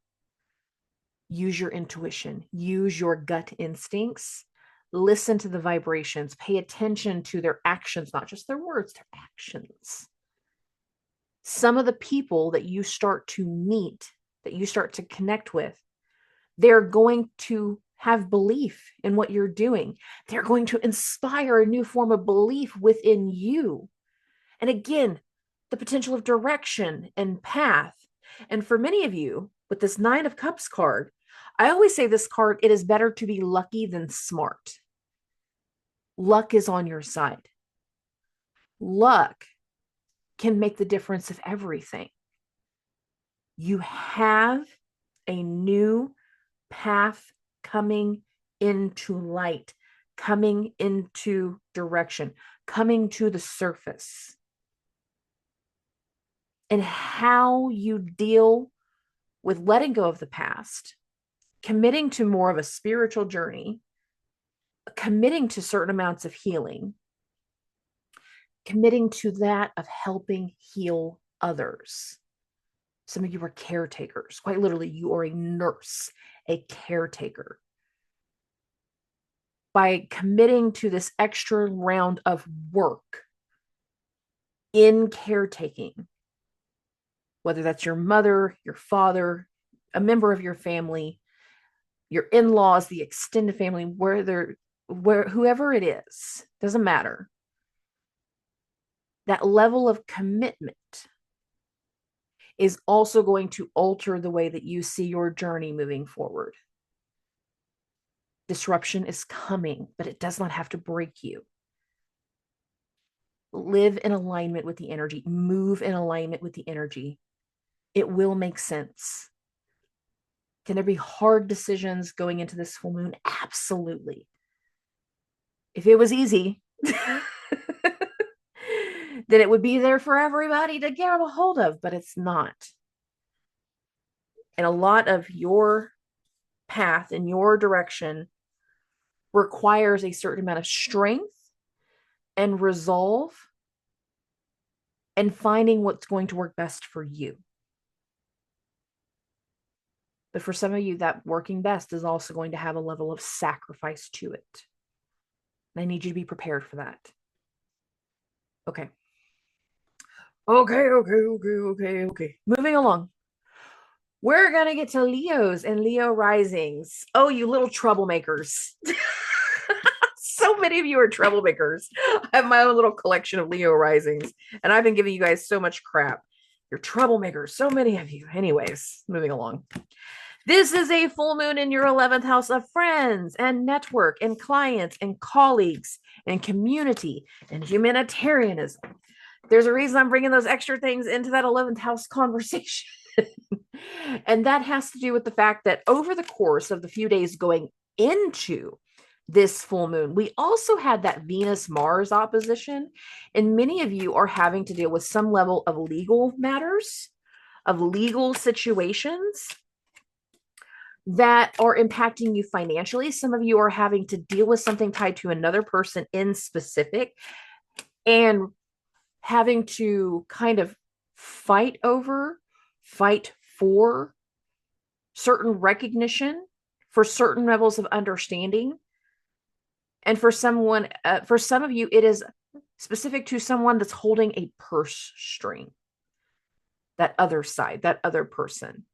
Use your intuition. Use your gut instincts. Listen to the vibrations. Pay attention to their actions, not just their words, their actions. Some of the people that you start to meet, that you start to connect with, they're going to have belief in what you're doing. They're going to inspire a new form of belief within you. And again, the potential of direction and path. And for many of you, with this Nine of Cups card, I always say this card, it is better to be lucky than smart. Luck is on your side. Luck can make the difference of everything. You have a new path coming into light, coming into direction, coming to the surface. And how you deal with letting go of the past, committing to more of a spiritual journey, committing to certain amounts of healing, committing to that of helping heal others. Some of you are caretakers. Quite literally, you are a nurse, a caretaker. By committing to this extra round of work in caretaking, whether that's your mother, your father, a member of your family, your in-laws, the extended family, whoever it is, doesn't matter. That level of commitment is also going to alter the way that you see your journey moving forward. Disruption is coming, but it does not have to break you. Live in alignment with the energy. Move in alignment with the energy. It will make sense. Can there be hard decisions going into this full moon? Absolutely. If it was easy, then it would be there for everybody to get a hold of, but it's not. And a lot of your path and your direction requires a certain amount of strength and resolve and finding what's going to work best for you. But for some of you, that working best is also going to have a level of sacrifice to it. And I need you to be prepared for that. Okay. Okay. Moving along. We're going to get to Leos and Leo risings. Oh, you little troublemakers. So many of you are troublemakers. I have my own little collection of Leo risings, and I've been giving you guys so much crap. You're troublemakers, so many of you. Anyways, moving along. This is a full moon in your 11th house of friends and network and clients and colleagues and community and humanitarianism. There's a reason I'm bringing those extra things into that 11th house conversation. And that has to do with the fact that over the course of the few days going into this full moon, we also had that Venus-Mars opposition. And many of you are having to deal with some level of legal matters, of legal situations that are impacting you financially. Some of you are having to deal with something tied to another person in specific and having to kind of fight for certain recognition, for certain levels of understanding. And for some of you, it is specific to someone that's holding a purse string, that other side, that other person.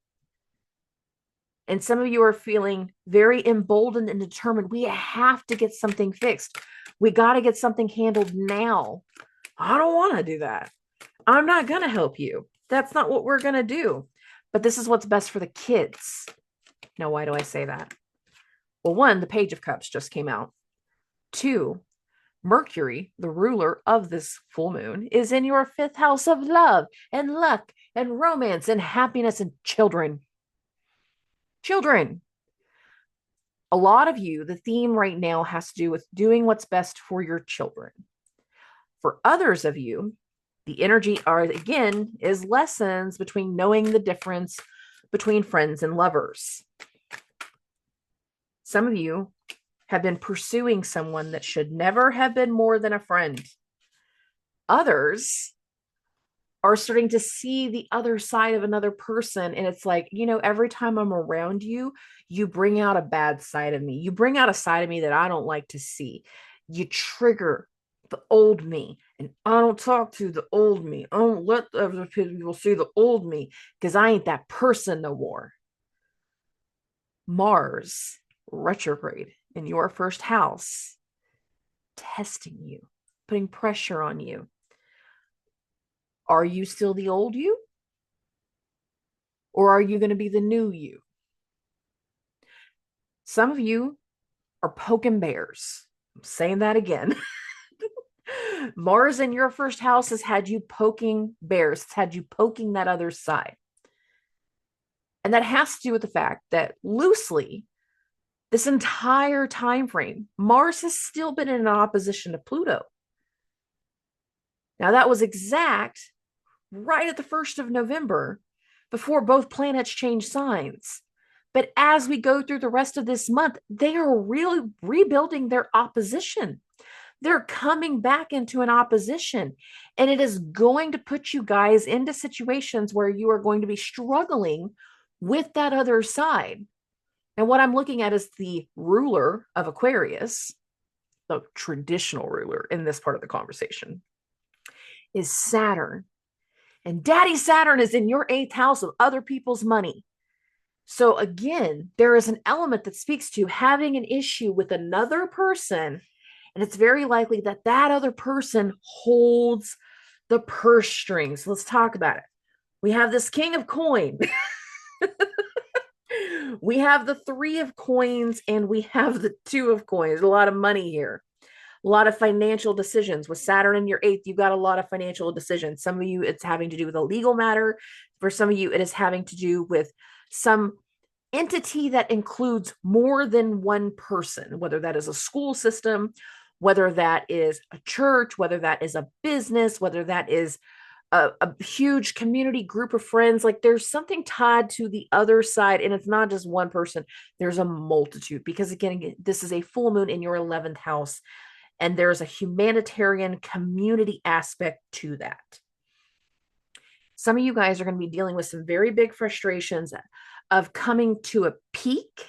And some of you are feeling very emboldened and determined. We have to get something fixed. We got to get something handled now. I don't want to do that. I'm not going to help you. That's not what we're going to do. But this is what's best for the kids. Now, why do I say that? Well, one, the Page of Cups just came out. Two, Mercury, the ruler of this full moon, is in your fifth house of love and luck and romance and happiness and children. Children. A lot of you, the theme right now has to do with doing what's best for your children. For others of you, the energy is lessons between knowing the difference between friends and lovers. Some of you have been pursuing someone that should never have been more than a friend. Others are starting to see the other side of another person. And it's like, every time I'm around you, you bring out a bad side of me. You bring out a side of me that I don't like to see. You trigger the old me. And I don't talk to the old me. I don't let other people see the old me because I ain't that person no more. Mars retrograde in your first house, testing you, putting pressure on you. Are you still the old you? Or are you going to be the new you? Some of you are poking bears. I'm saying that again. Mars in your first house has had you poking bears. It's had you poking that other side. And that has to do with the fact that loosely, this entire time frame, Mars has still been in an opposition to Pluto. Now, that was exact right at the 1st of November, before both planets change signs. But as we go through the rest of this month, they are really rebuilding their opposition. They're coming back into an opposition, and it is going to put you guys into situations where you are going to be struggling with that other side. And what I'm looking at is the ruler of Aquarius, the traditional ruler in this part of the conversation, is Saturn. And Daddy Saturn is in your 8th house of other people's money. So again, there is an element that speaks to having an issue with another person. And it's very likely that that other person holds the purse strings. Let's talk about it. We have this King of Coin. We have the 3 of Coins and we have the 2 of Coins. A lot of money here. A lot of financial decisions. With Saturn in your 8th, you've got a lot of financial decisions. Some of you, it's having to do with a legal matter. For some of you, it is having to do with some entity that includes more than one person, whether that is a school system, whether that is a church, whether that is a business, whether that is a huge community group of friends. Like there's something tied to the other side, and it's not just one person. There's a multitude, because again, this is a full moon in your 11th house. And there's a humanitarian community aspect to that. Some of you guys are going to be dealing with some very big frustrations of coming to a peak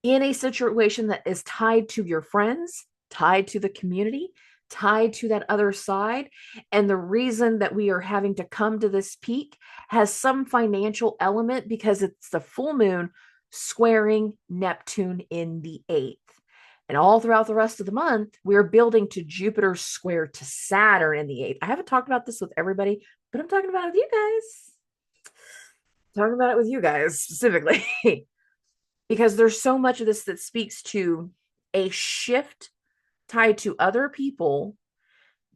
in a situation that is tied to your friends, tied to the community, tied to that other side. And the reason that we are having to come to this peak has some financial element because it's the full moon squaring Neptune in the 8th. And all throughout the rest of the month, we're building to Jupiter square to Saturn in the 8th. I haven't talked about this with everybody, but I'm talking about it with you guys. Talking about it with you guys specifically. Because there's so much of this that speaks to a shift tied to other people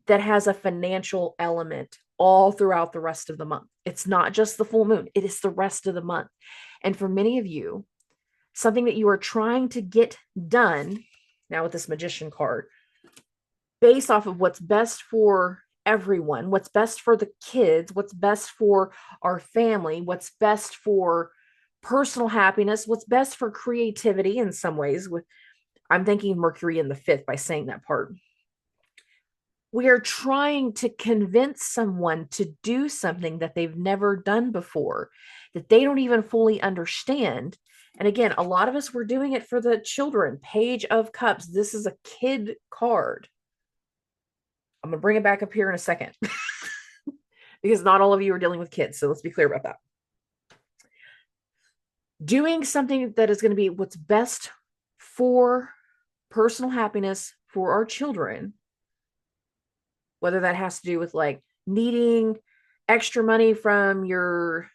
that has a financial element all throughout the rest of the month. It's not just the full moon, it is the rest of the month. And for many of you, something that you are trying to get done now with this Magician card, based off of what's best for everyone, what's best for the kids, what's best for our family, what's best for personal happiness, what's best for creativity in some ways. I'm thinking Mercury in the 5th by saying that part. We are trying to convince someone to do something that they've never done before, that they don't even fully understand. And again, a lot of us were doing it for the children. Page of Cups. This is a kid card. I'm going to bring it back up here in a second because not all of you are dealing with kids. So let's be clear about that. doing something that is going to be what's best for personal happiness for our children, whether that has to do with like needing extra money from your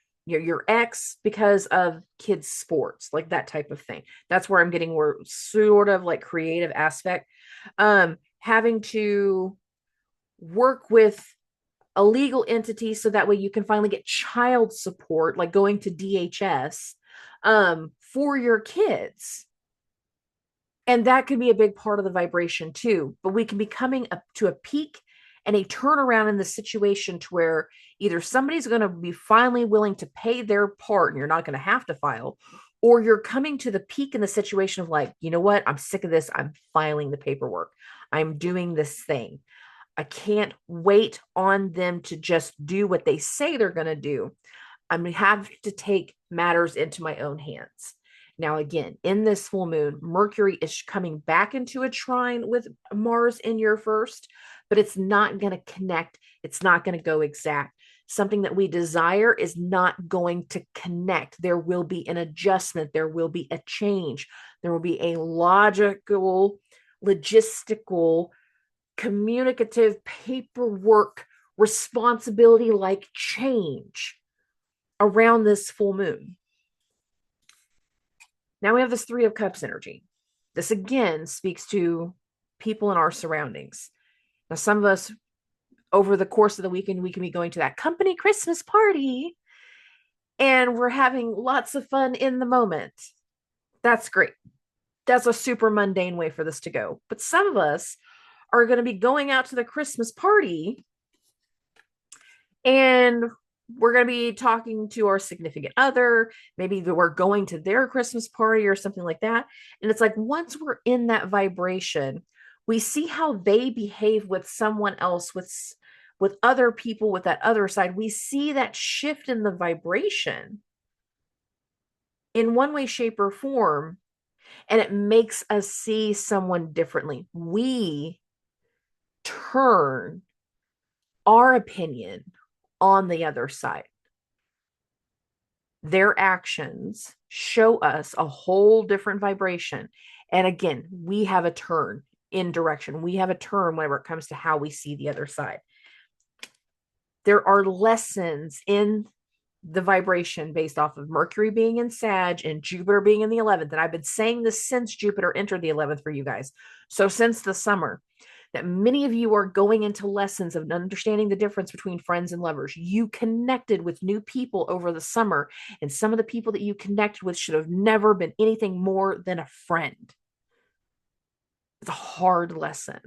ex because of kids sports, like that type of thing. That's where I'm getting more sort of like creative aspect. Having to work with a legal entity so that way you can finally get child support, like going to DHS for your kids. And that could be a big part of the vibration too. But we can be coming up to a peak and a turnaround in the situation to where either somebody's going to be finally willing to pay their part and you're not going to have to file, or you're coming to the peak in the situation of like, you know what? I'm sick of this. I'm filing the paperwork. I'm doing this thing. I can't wait on them to just do what they say they're going to do. I'm going to have to take matters into my own hands. Now, again, in this full moon, Mercury is coming back into a trine with Mars in your first, but it's not going to connect. It's not going to go exact. Something that we desire is not going to connect. There will be an adjustment. There will be a change. There will be a logical, logistical, communicative paperwork responsibility like change around this full moon. Now we have this Three of Cups energy. This again speaks to people in our surroundings. Now, some of us over the course of the weekend, we can be going to that company Christmas party and we're having lots of fun in the moment. That's great. That's a super mundane way for this to go. But some of us are going to be going out to the Christmas party and we're going to be talking to our significant other. Maybe we're going to their Christmas party or something like that. And it's like, once we're in that vibration, we see how they behave with someone else, with other people, with that other side. We see that shift in the vibration in one way, shape, or form. And it makes us see someone differently. We turn our opinion on the other side. Their actions show us a whole different vibration. And again, we have a turn in direction. We have a turn whenever it comes to how we see the other side. There are lessons in the vibration based off of Mercury being in Sag and Jupiter being in the 11th. And I've been saying this since Jupiter entered the 11th for you guys. So since the summer, that many of you are going into lessons of understanding the difference between friends and lovers. You connected with new people over the summer, and some of the people that you connected with should have never been anything more than a friend. It's a hard lesson.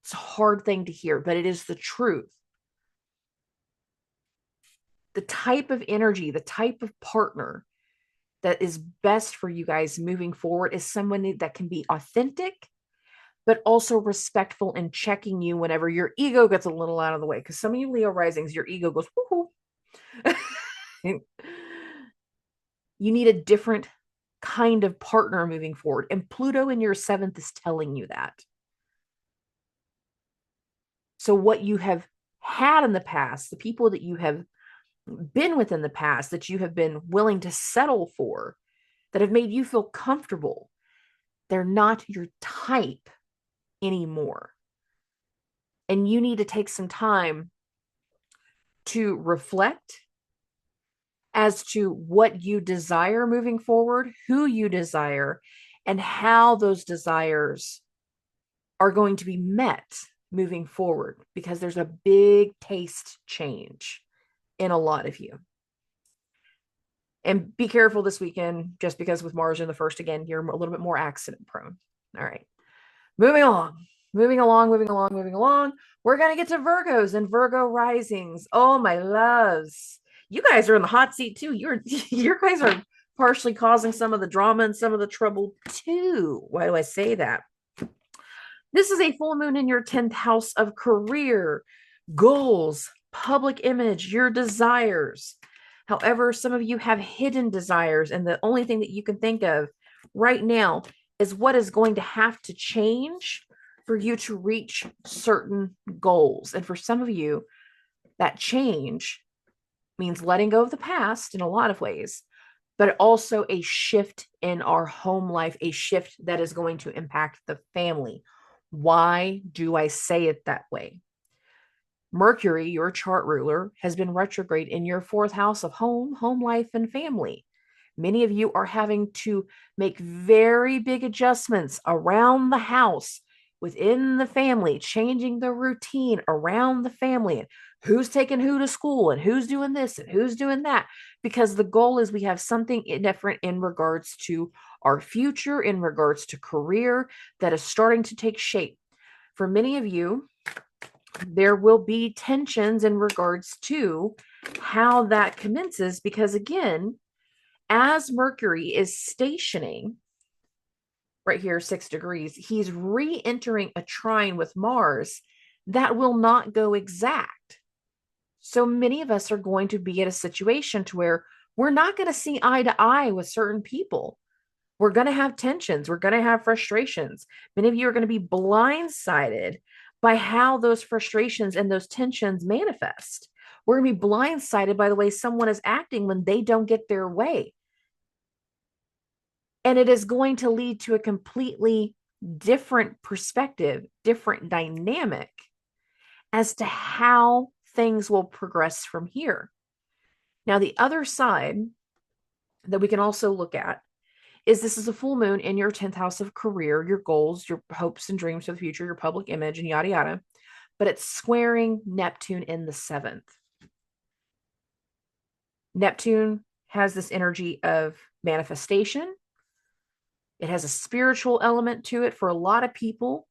It's a hard thing to hear, but it is the truth. The type of energy, the type of partner that is best for you guys moving forward is someone that can be authentic, but also respectful and checking you whenever your ego gets a little out of the way. Because some of you Leo risings, your ego goes, woohoo. You need a different kind of partner moving forward. And Pluto in your 7th is telling you that. So what you have had in the past, the people that you have been with in the past, that you have been willing to settle for, that have made you feel comfortable, they're not your type anymore. And you need to take some time to reflect as to what you desire moving forward, who you desire, and how those desires are going to be met moving forward, because there's a big taste change in a lot of you. And be careful this weekend, just because with Mars in the first, again, you're a little bit more accident prone. All right. Moving along. We're going to get to Virgos and Virgo risings. Oh, my loves. You guys are in the hot seat too. You guys are partially causing some of the drama and some of the trouble too. Why do I say that? This is a full moon in your 10th house of career, goals, public image, your desires. However, some of you have hidden desires, and the only thing that you can think of right now is what is going to have to change for you to reach certain goals. And for some of you, that change means letting go of the past in a lot of ways, but also a shift in our home life, a shift that is going to impact the family. Why do I say it that way? Mercury, your chart ruler, has been retrograde in your fourth house of home life, and family. Many of you are having to make very big adjustments around the house, within the family, changing the routine around the family, and who's taking who to school and who's doing this and who's doing that. Because the goal is we have something different in regards to our future, in regards to career, that is starting to take shape. For many of you, there will be tensions in regards to how that commences, because again, as Mercury is stationing right here, 6 degrees, he's re-entering a trine with Mars that will not go exact. So many of us are going to be at a situation to where we're not going to see eye to eye with certain people. We're going to have tensions. We're going to have frustrations. Many of you are going to be blindsided by how those frustrations and those tensions manifest. We're going to be blindsided by the way someone is acting when they don't get their way. And it is going to lead to a completely different perspective, different dynamic as to how things will progress from here. Now, the other side that we can also look at is this is a full moon in your 10th house of career, your goals, your hopes and dreams for the future, your public image, and yada, yada. But it's squaring Neptune in the 7th. Neptune has this energy of manifestation. It has a spiritual element to it for a lot of people.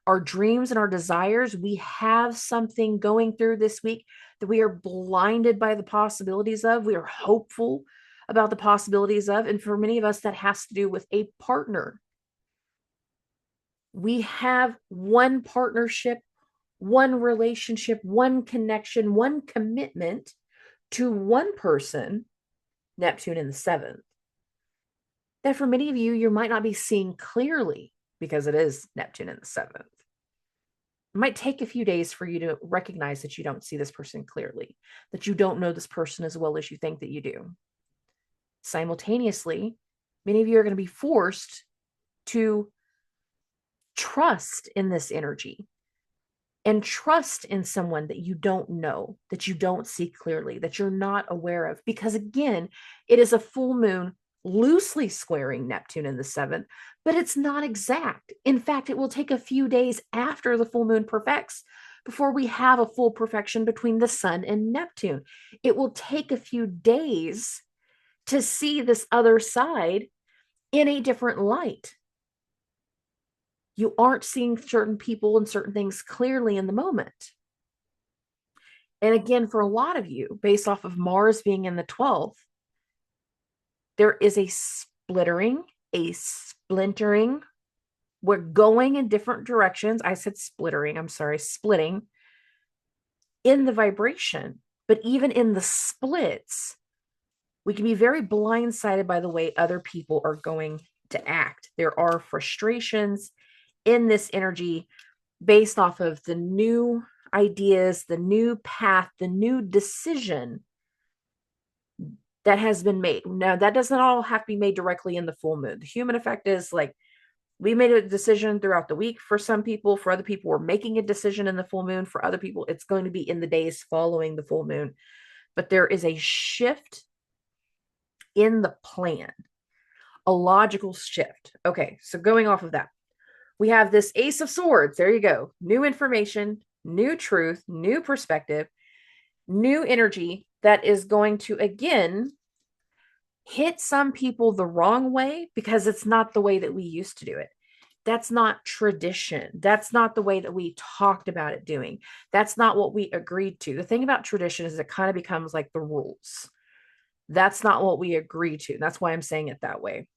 Our dreams and our desires, we have something going through this week that we are blinded by the possibilities of. We are hopeful about the possibilities of. And for many of us, that has to do with a partner. We have one partnership, one relationship, one connection, one commitment to one person, Neptune in the 7th. That for many of you, you might not be seeing clearly because it is Neptune in the 7th. It might take a few days for you to recognize that you don't see this person clearly, that you don't know this person as well as you think that you do. Simultaneously, many of you are going to be forced to trust in this energy and trust in someone that you don't know, that you don't see clearly, that you're not aware of. Because again, it is a full moon loosely squaring Neptune in the 7th, but it's not exact. In fact, it will take a few days after the full moon perfects before we have a full perfection between the sun and Neptune. It will take a few days to see this other side in a different light. You aren't seeing certain people and certain things clearly in the moment. And again, for a lot of you, based off of Mars being in the 12th, there is a splintering. We're going in different directions. I said splintering. I'm sorry, splitting in the vibration. But even in the splits, we can be very blindsided by the way other people are going to act. There are frustrations in this energy based off of the new ideas, the new path, the new decision that has been made. Now, that doesn't all have to be made directly in the full moon. The human effect is like we made a decision throughout the week for some people. For other people, we're making a decision in the full moon. For other people, it's going to be in the days following the full moon. But there is a shift in the plan, a logical shift. Okay, so going off of that, we have this Ace of Swords. There you go. New information, new truth, new perspective, new energy that is going to, again, hit some people the wrong way because it's not the way that we used to do it. That's not tradition. That's not the way that we talked about it doing. That's not what we agreed to. The thing about tradition is it kind of becomes like the rules. That's not what we agreed to. That's why I'm saying it that way.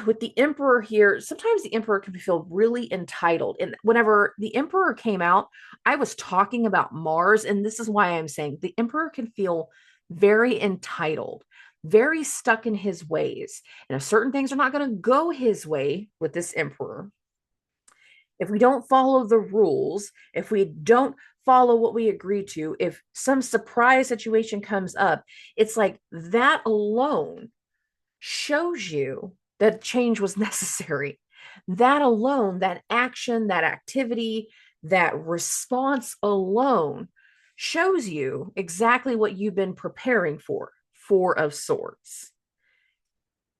With the Emperor here, sometimes the Emperor can feel really entitled. And whenever the Emperor came out, I was talking about Mars. And this is why I'm saying the Emperor can feel very entitled, very stuck in his ways. And if certain things are not going to go his way with this Emperor, If we don't follow the rules, if we don't follow what we agree to, if some surprise situation comes up, it's like that alone shows you that change was necessary. That alone, that action, that activity, that response alone shows you exactly what you've been preparing for, Four of Swords.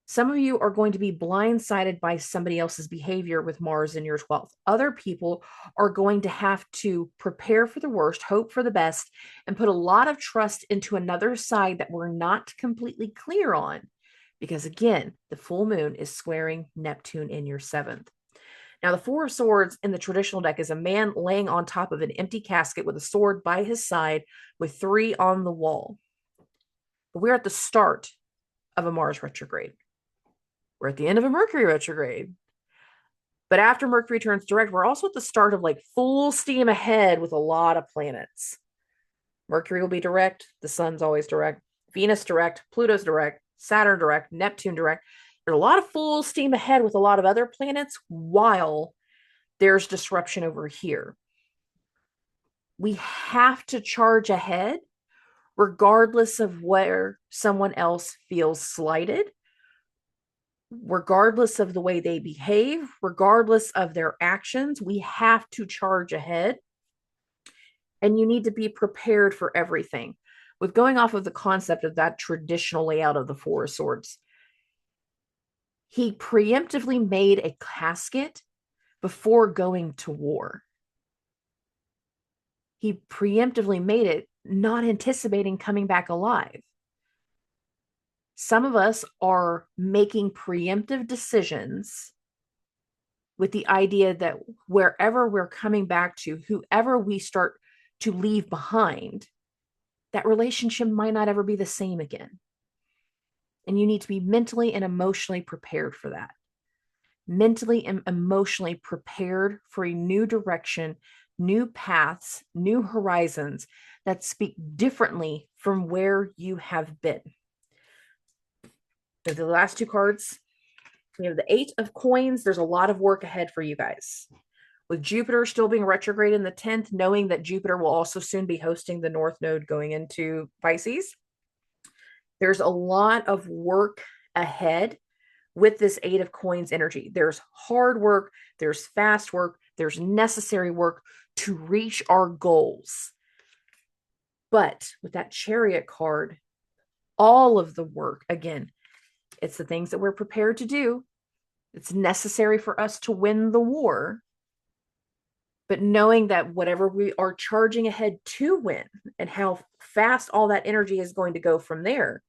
Some of you are going to be blindsided by somebody else's behavior with Mars in your 12th. Other people are going to have to prepare for the worst, hope for the best, and put a lot of trust into another side that we're not completely clear on. Because again, the full moon is squaring Neptune in your 7th. Now, the Four of Swords in the traditional deck is a man laying on top of an empty casket with a sword by his side with 3 on the wall. But we're at the start of a Mars retrograde. We're at the end of a Mercury retrograde. But after Mercury turns direct, we're also at the start of like full steam ahead with a lot of planets. Mercury will be direct. The sun's always direct. Venus direct. Pluto's direct. Saturn direct. Neptune direct. There's a lot of full steam ahead with a lot of other planets while there's disruption over here. We have to charge ahead regardless of where someone else feels slighted, regardless of the way they behave, regardless of their actions. We have to charge ahead, and you need to be prepared for everything. With going off of the concept of that traditional layout of the Four of Swords, he preemptively made a casket before going to war. He preemptively made it, not anticipating coming back alive. Some of us are making preemptive decisions with the idea that wherever we're coming back to, whoever we start to leave behind, that relationship might not ever be the same again. And you need to be mentally and emotionally prepared for that. Mentally and emotionally prepared for a new direction, new paths, new horizons that speak differently from where you have been. The last 2 cards, we have the 8 of Coins. There's a lot of work ahead for you guys. With Jupiter still being retrograde in the 10th, knowing that Jupiter will also soon be hosting the North Node going into Pisces, there's a lot of work ahead with this 8 of Coins energy. There's hard work, there's fast work, there's necessary work to reach our goals. But with that Chariot card, all of the work, again, it's the things that we're prepared to do. It's necessary for us to win the war. But knowing that whatever we are charging ahead to win and how fast all that energy is going to go from there,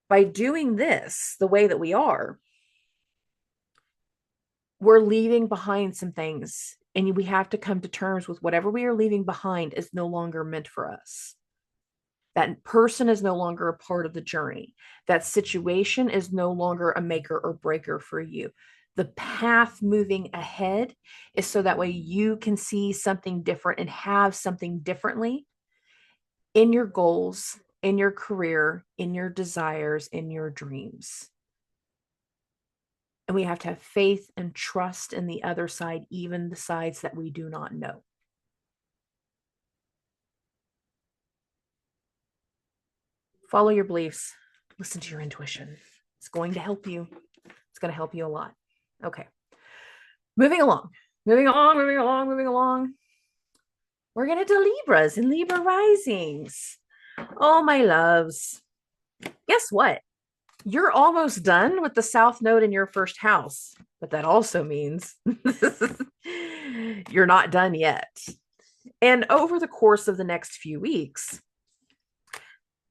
by doing this the way that we are, we're leaving behind some things. And we have to come to terms with whatever we are leaving behind is no longer meant for us. That person is no longer a part of the journey. That situation is no longer a maker or breaker for you. The path moving ahead is so that way you can see something different and have something differently in your goals, in your career, in your desires, in your dreams. And we have to have faith and trust in the other side, even the sides that we do not know. Follow your beliefs. Listen to your intuition. It's going to help you. It's going to help you a lot. Okay. Moving along. We're going to do Libras and Libra risings. Oh, my loves. Guess what? You're almost done with the South Node in your first house. But that also means you're not done yet. And over the course of the next few weeks,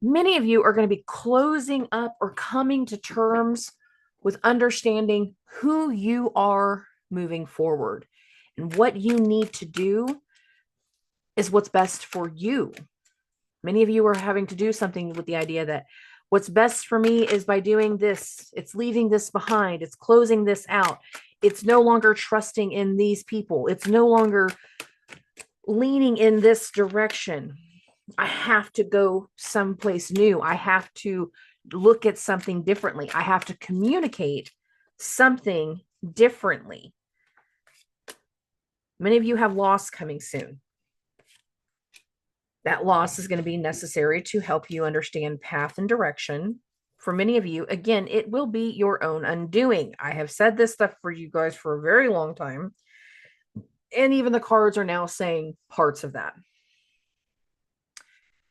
many of you are going to be closing up or coming to terms with understanding who you are moving forward. And what you need to do is what's best for you. Many of you are having to do something with the idea that what's best for me is by doing this. It's leaving this behind. It's closing this out. It's no longer trusting in these people. It's no longer leaning in this direction. I have to go someplace new. I have to look at something differently. I have to communicate something differently. Many of you have loss coming soon. That loss is going to be necessary to help you understand path and direction. For many of you, again, it will be your own undoing. I have said this stuff for you guys for a very long time. And even the cards are now saying parts of that.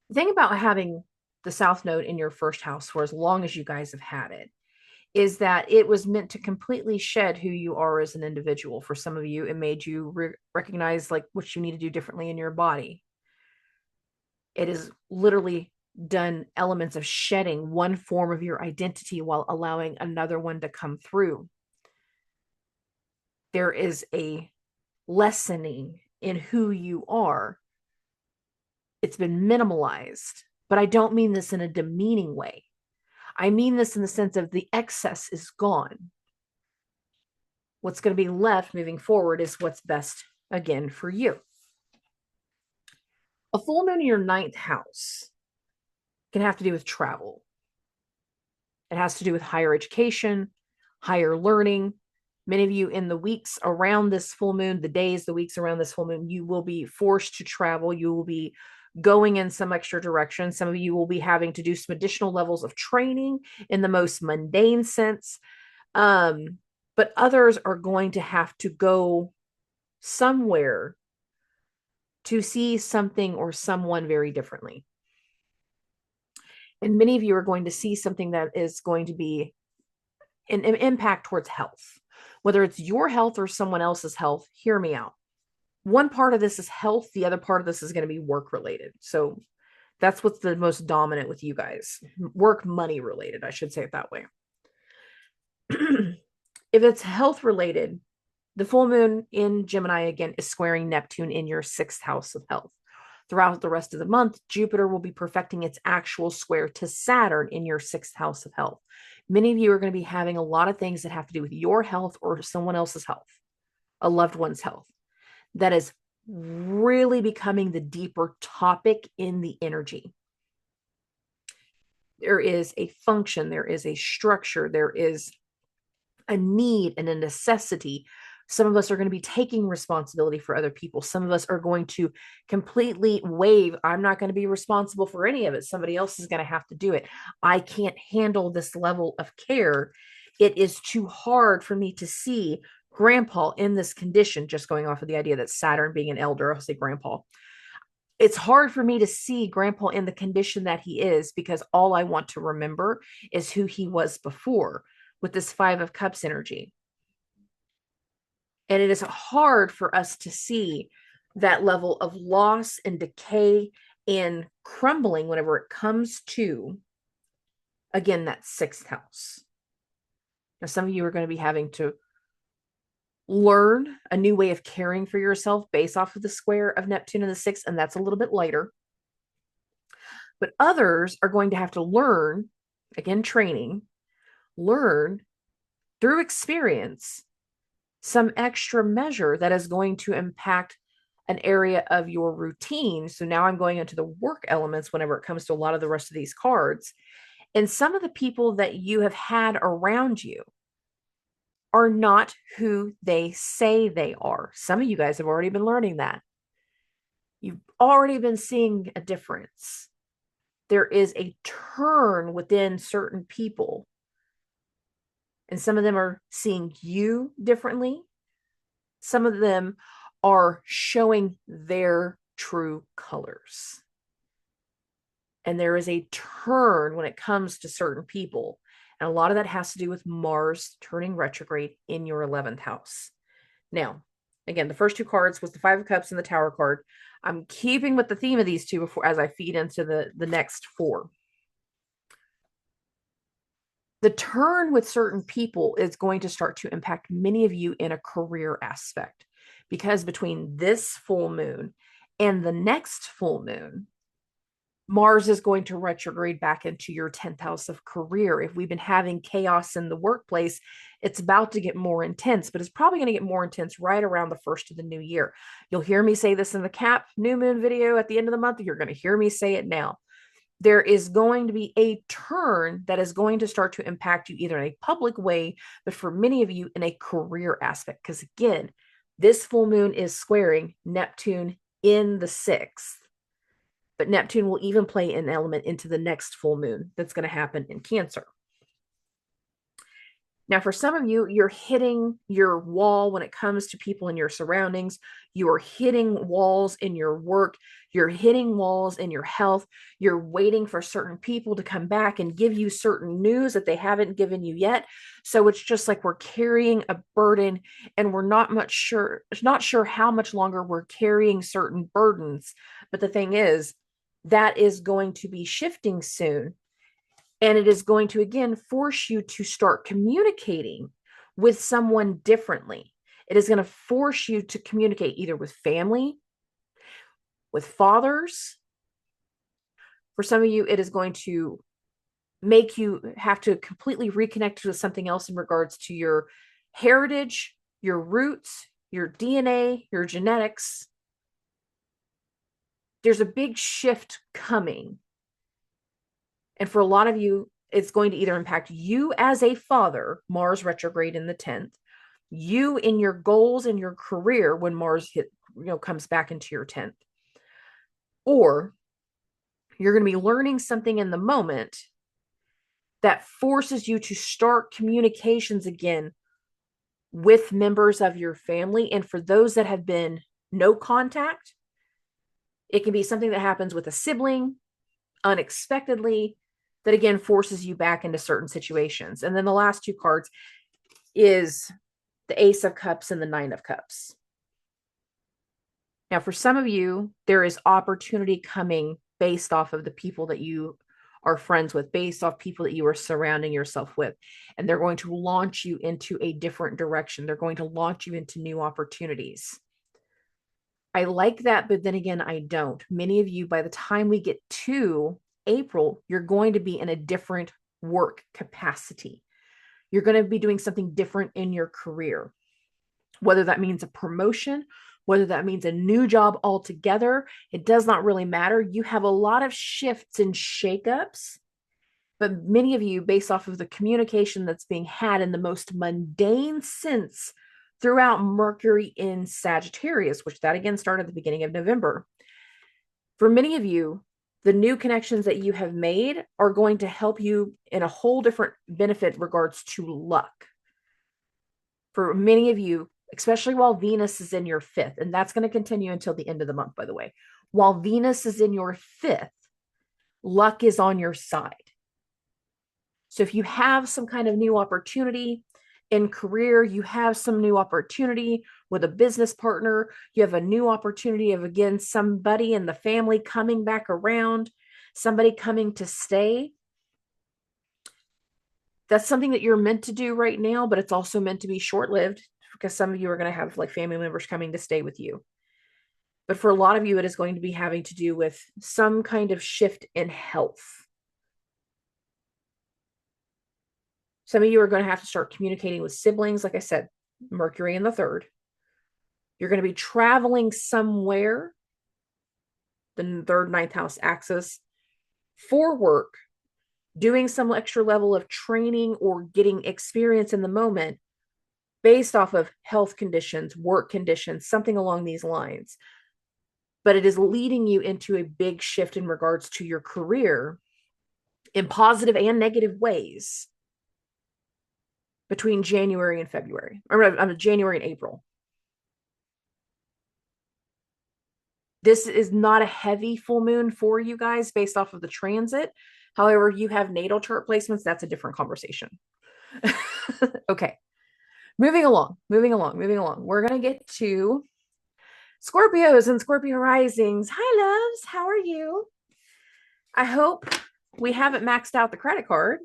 The thing about having the South Node in your first house for as long as you guys have had it is that it was meant to completely shed who you are as an individual. For some of you, it made you recognize like what you need to do differently in your body. It is literally done elements of shedding one form of your identity while allowing another one to come through. There is a lessening in who you are. It's been minimalized, but I don't mean this in a demeaning way. I mean this in the sense of the excess is gone. What's going to be left moving forward is what's best, again, for you. A full moon in your ninth house can have to do with travel. It has to do with higher education, higher learning. Many of you in the weeks around this full moon, the days, the weeks around this full moon, you will be forced to travel. You will be going in some extra direction. Some of you will be having to do some additional levels of training in the most mundane sense. But others are going to have to go somewhere to see something or someone very differently. And many of you are going to see something that is going to be an impact towards health, whether it's your health or someone else's health. Hear me out. One part of this is health. The other part of this is going to be work related. So that's what's the most dominant with you guys. Work, money related, I should say it that way. If it's health related, the full moon in Gemini, again, is squaring Neptune in your sixth house of health. Throughout the rest of the month, Jupiter will be perfecting its actual square to Saturn in your sixth house of health. Many of you are going to be having a lot of things that have to do with your health or someone else's health, a loved one's health. That is really becoming the deeper topic in the energy. There is a function, there is a structure, there is a need and a necessity. Some of us are going to be taking responsibility for other people. Some of us are going to completely waive, I'm not going to be responsible for any of it. Somebody else is going to have to do it. I can't handle this level of care. It is too hard for me to see grandpa in this condition, just going off of the idea that Saturn being an elder, I'll say grandpa. It's hard for me to see grandpa in the condition that he is because all I want to remember is who he was before with this Five of Cups energy. And it is hard for us to see that level of loss and decay and crumbling whenever it comes to, again, that sixth house. Now, some of you are going to be having to learn a new way of caring for yourself based off of the square of Neptune in the sixth, and that's a little bit lighter. But others are going to have to learn, again, training, learn through experience some extra measure that is going to impact an area of your routine. So now I'm going into the work elements whenever it comes to a lot of the rest of these cards. And some of the people that you have had around you are not who they say they are. Some of you guys have already been learning that. You've already been seeing a difference. There is a turn within certain people. And some of them are seeing you differently. Some of them are showing their true colors. And there is a turn when it comes to certain people. And a lot of that has to do with Mars turning retrograde in your 11th house. Now, again, the first two cards was the Five of Cups and the Tower card. I'm keeping with the theme of these two before as I feed into the next four. The turn with certain people is going to start to impact many of you in a career aspect, because between this full moon and the next full moon, Mars is going to retrograde back into your 10th house of career. If we've been having chaos in the workplace, it's about to get more intense, but it's probably going to get more intense right around the first of the new year. You'll hear me say this in the Cap new moon video at the end of the month. You're going to hear me say it now. There is going to be a turn that is going to start to impact you either in a public way, but for many of you in a career aspect. Because again, This full moon is squaring Neptune in the 6th, but Neptune will even play an element into the next full moon that's going to happen in Cancer. Now, for some of you, you're hitting your wall when it comes to people in your surroundings. You are hitting walls in your work. You're hitting walls in your health. You're waiting for certain people to come back and give you certain news that they haven't given you yet. So it's just like we're carrying a burden and we're not sure how much longer we're carrying certain burdens. But the thing is, that is going to be shifting soon. And it is going to, again, force you to start communicating with someone differently. It is going to force you to communicate either with family, with fathers. For some of you, it is going to make you have to completely reconnect with something else in regards to your heritage, your roots, your DNA, your genetics. There's a big shift coming. And for a lot of you, it's going to either impact you as a father, Mars retrograde in the 10th, you in your goals and your career when Mars comes back into your 10th, or you're going to be learning something in the moment that forces you to start communications again with members of your family. And for those that have been no contact, it can be something that happens with a sibling unexpectedly, that again forces you back into certain situations. And then the last two cards is the Ace of Cups and the Nine of Cups. Now, for some of you, there is opportunity coming based off of the people that you are friends with, based off people that you are surrounding yourself with. And they're going to launch you into a different direction. They're going to launch you into new opportunities. I like that, but then again, I don't. Many of you, by the time we get to April, you're going to be in a different work capacity. You're going to be doing something different in your career, whether that means a promotion, whether that means a new job altogether. It does not really matter. You have a lot of shifts and shakeups, but many of you, based off of the communication that's being had in the most mundane sense throughout Mercury in Sagittarius, which that again started at the beginning of November. For many of you, the new connections that you have made are going to help you in a whole different benefit regards to luck. For many of you, especially while Venus is in your 5th, and that's going to continue until the end of the month, by the way. While Venus is in your 5th, luck is on your side. So if you have some kind of new opportunity in career, you have some new opportunity with a business partner, you have a new opportunity of, again, somebody in the family coming back around, somebody coming to stay. That's something that you're meant to do right now, but it's also meant to be short-lived because some of you are going to have like family members coming to stay with you. But for a lot of you, it is going to be having to do with some kind of shift in health. Some of you are going to have to start communicating with siblings. Like I said, Mercury in the 3rd. You're going to be traveling somewhere, the 3rd, 9th house axis, for work, doing some extra level of training or getting experience in the moment based off of health conditions, work conditions, something along these lines. But it is leading you into a big shift in regards to your career in positive and negative ways between January and February, or January and April. This is not a heavy full moon for you guys based off of the transit. However, you have natal chart placements. That's a different conversation. Okay. Moving along. We're going to get to Scorpios and Scorpio risings. Hi, loves. How are you? I hope we haven't maxed out the credit card.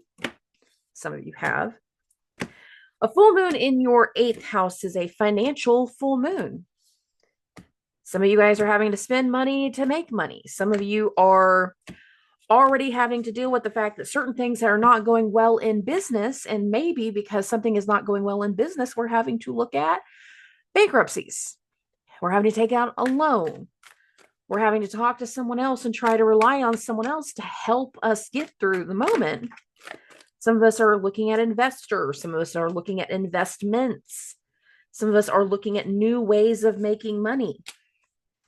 Some of you have. A full moon in your 8th house is a financial full moon. Some of you guys are having to spend money to make money. Some of you are already having to deal with the fact that certain things are not going well in business. And maybe because something is not going well in business, we're having to look at bankruptcies. We're having to take out a loan. We're having to talk to someone else and try to rely on someone else to help us get through the moment. Some of us are looking at investors. Some of us are looking at investments. Some of us are looking at new ways of making money.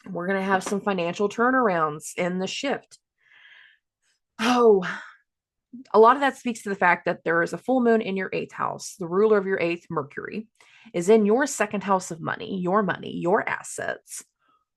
We're going to have some financial turnarounds in the shift. Oh, a lot of that speaks to the fact that there is a full moon in your eighth house. The ruler of your eighth, Mercury, is in your second house of money, your assets,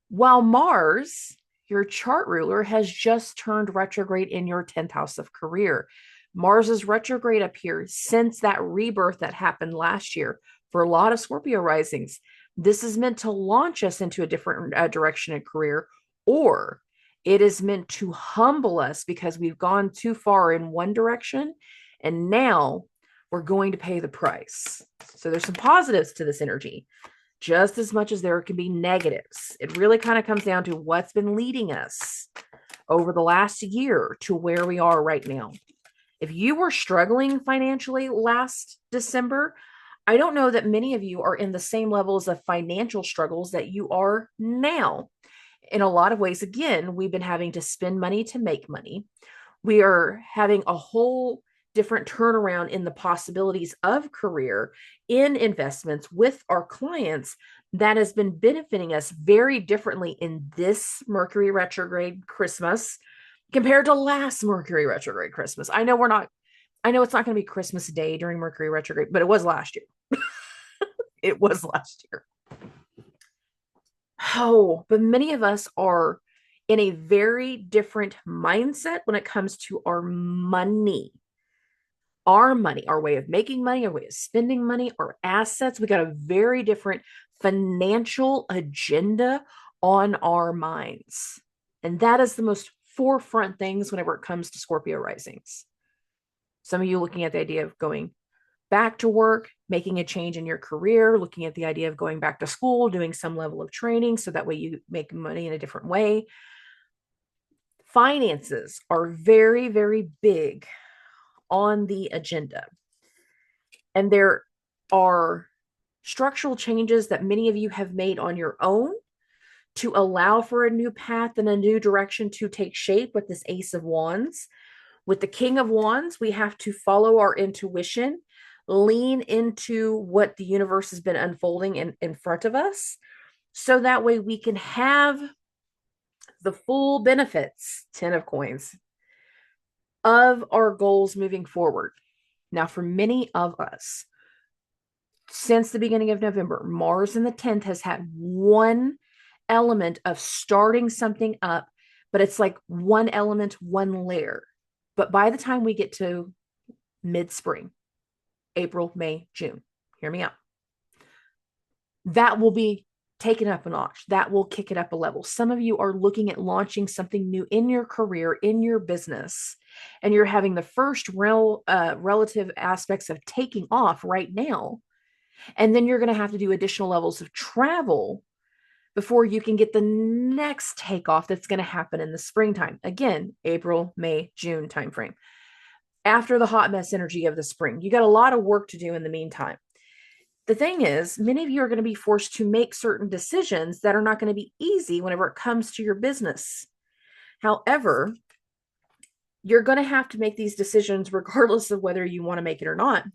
while Mars, your chart ruler, has just turned retrograde in your 10th house of career. Mars is retrograde up here since that rebirth that happened last year for a lot of Scorpio risings. This is meant to launch us into a different direction in career, or it is meant to humble us because we've gone too far in one direction and now we're going to pay the price. So there's some positives to this energy, just as much as there can be negatives. It really kind of comes down to what's been leading us over the last year to where we are right now. If you were struggling financially last December, I don't know that many of you are in the same levels of financial struggles that you are now. In a lot of ways, again, we've been having to spend money to make money. We are having a whole different turnaround in the possibilities of career, in investments with our clients that has been benefiting us very differently in this Mercury retrograde Christmas compared to last Mercury retrograde Christmas. I know it's not going to be Christmas Day during Mercury retrograde, but it was last year. It was last year. Oh, but many of us are in a very different mindset when it comes to our money, our way of making money, our way of spending money, our assets. We got a very different financial agenda on our minds. And that is the most forefront things whenever it comes to Scorpio risings. Some of you looking at the idea of going back to work, making a change in your career, looking at the idea of going back to school, doing some level of training so that way you make money in a different way. Finances are very, very big on the agenda. And there are structural changes that many of you have made on your own to allow for a new path and a new direction to take shape with this Ace of Wands. With the King of Wands, we have to follow our intuition, lean into what the universe has been unfolding in front of us, so that way we can have the full benefits, 10 of coins, of our goals moving forward. Now, for many of us, since the beginning of November, Mars in the 10th has had one element of starting something up, but it's like one element, one layer. But by the time we get to mid-spring, April, May, June, hear me out, that will be taken up a notch. That will kick it up a level. Some of you are looking at launching something new in your career, in your business, and you're having the first relative aspects of taking off right now. And then you're going to have to do additional levels of travel before you can get the next takeoff that's going to happen in the springtime. Again, April, May, June timeframe. After the hot mess energy of the spring, you got a lot of work to do in the meantime. The thing is, many of you are going to be forced to make certain decisions that are not going to be easy whenever it comes to your business. However, you're going to have to make these decisions regardless of whether you want to make it or not.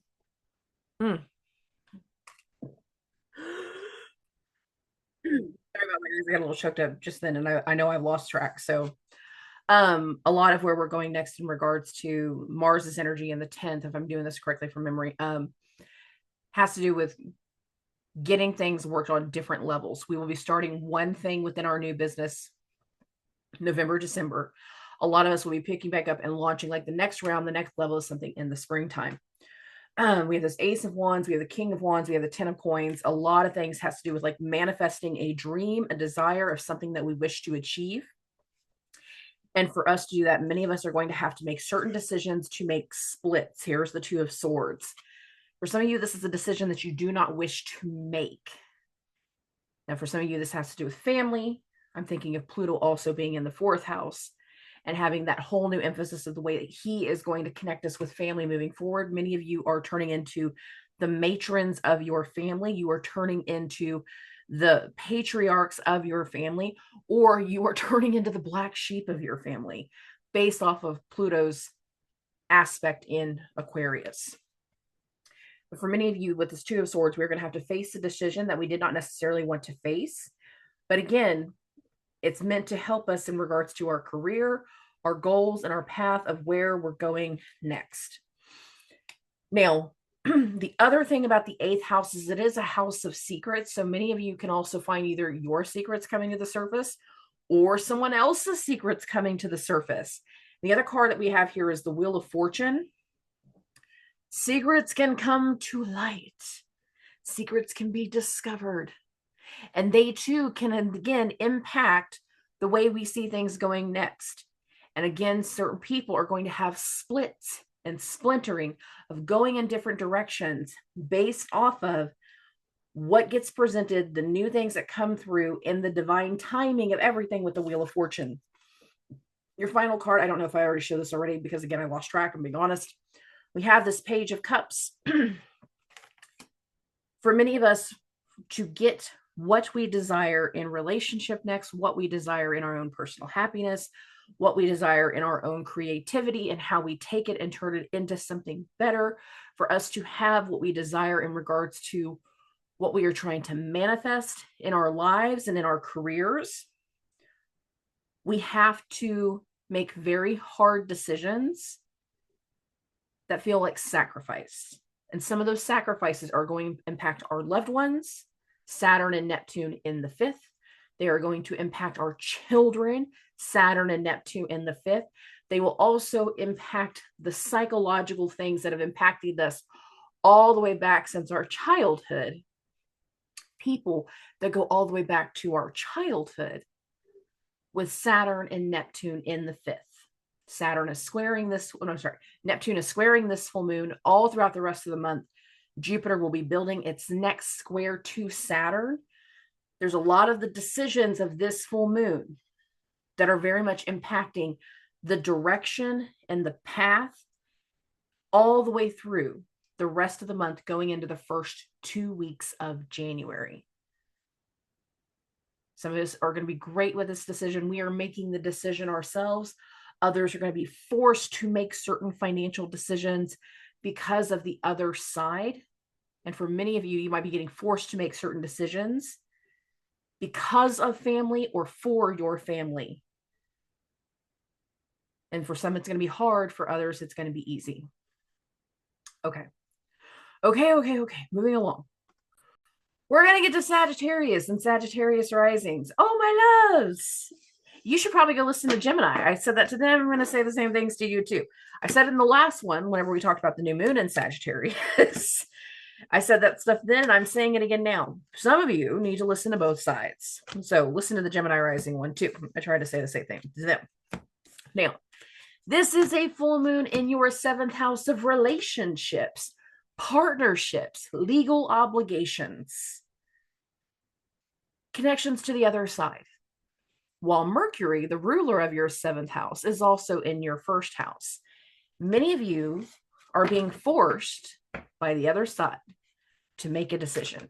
Sorry about my eyes. I got a little choked up just then, and I know I've lost track. So a lot of where we're going next in regards to Mars's energy in the 10th, if I'm doing this correctly from memory, has to do with getting things worked on different levels. We will be starting one thing within our new business November, December. A lot of us will be picking back up and launching like the next round, the next level of something in the springtime. We have this Ace of Wands, we have the King of Wands, we have the 10 of Coins. A lot of things has to do with like manifesting a dream, a desire of something that we wish to achieve. And for us to do that, many of us are going to have to make certain decisions to make splits. Here's the Two of Swords. For some of you, this is a decision that you do not wish to make. Now, for some of you, this has to do with family. I'm thinking of Pluto also being in the 4th house and having that whole new emphasis of the way that he is going to connect us with family moving forward. Many of you are turning into the matrons of your family. You are turning into the patriarchs of your family, or you are turning into the black sheep of your family based off of Pluto's aspect in Aquarius. But for many of you with this Two of Swords, we're going to have to face a decision that we did not necessarily want to face. But again, it's meant to help us in regards to our career, our goals, and our path of where we're going next. Now, the other thing about the 8th house is it is a house of secrets. So many of you can also find either your secrets coming to the surface or someone else's secrets coming to the surface. The other card that we have here is the Wheel of Fortune. Secrets can come to light. Secrets can be discovered. And they too can, again, impact the way we see things going next. And again, certain people are going to have splits and splintering of going in different directions based off of what gets presented, the new things that come through, in the divine timing of everything with the Wheel of Fortune. Your final card, I don't know if I already showed this already, because again, I lost track, I'm being honest. We have this Page of Cups. For many of us, to get what we desire in relationship next, what we desire in our own personal happiness, what we desire in our own creativity, and how we take it and turn it into something better, for us to have what we desire in regards to what we are trying to manifest in our lives and in our careers, we have to make very hard decisions that feel like sacrifice. And some of those sacrifices are going to impact our loved ones, Saturn and Neptune in the 5th. They are going to impact our children, Saturn and Neptune in the 5th. They will also impact the psychological things that have impacted us all the way back since our childhood. People that go all the way back to our childhood, with Saturn and Neptune in the 5th. Saturn is squaring this, Neptune is squaring this full moon all throughout the rest of the month. Jupiter will be building its next square to Saturn. There's a lot of the decisions of this full moon that are very much impacting the direction and the path all the way through the rest of the month, going into the first 2 weeks of January. Some of us are going to be great with this decision. We are making the decision ourselves. Others are going to be forced to make certain financial decisions because of the other side. And for many of you, you might be getting forced to make certain decisions because of family or for your family. And for some, it's going to be hard. For others, it's going to be easy. Okay. Moving along. We're going to get to Sagittarius and Sagittarius risings. Oh, my loves. You should probably go listen to Gemini. I said that to them. I'm going to say the same things to you too. I said in the last one, whenever we talked about the new moon in Sagittarius, I said that stuff then, and I'm saying it again now. Some of you need to listen to both sides. So listen to the Gemini rising one too. I tried to say the same thing to them. Now, this is a full moon in your 7th house of relationships, partnerships, legal obligations, connections to the other side. While Mercury, the ruler of your 7th house, is also in your 1st house. Many of you are being forced by the other side to make a decision,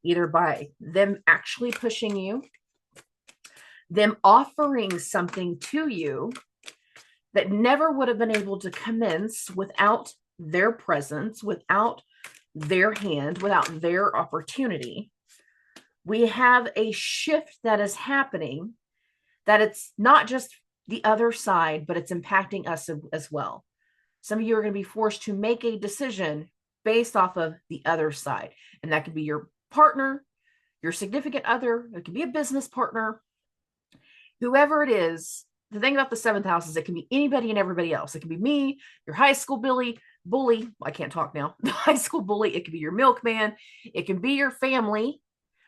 either by them actually pushing you, them offering something to you that never would have been able to commence without their presence, without their hand, without their opportunity. We have a shift that is happening, that it's not just the other side, but it's impacting us as well. Some of you are going to be forced to make a decision based off of the other side. And that could be your partner, your significant other, it could be a business partner, whoever it is. The thing about the 7th house is it can be anybody and everybody else. It can be me, your high school bully. I can't talk now. The high school bully. It can be your milkman. It can be your family,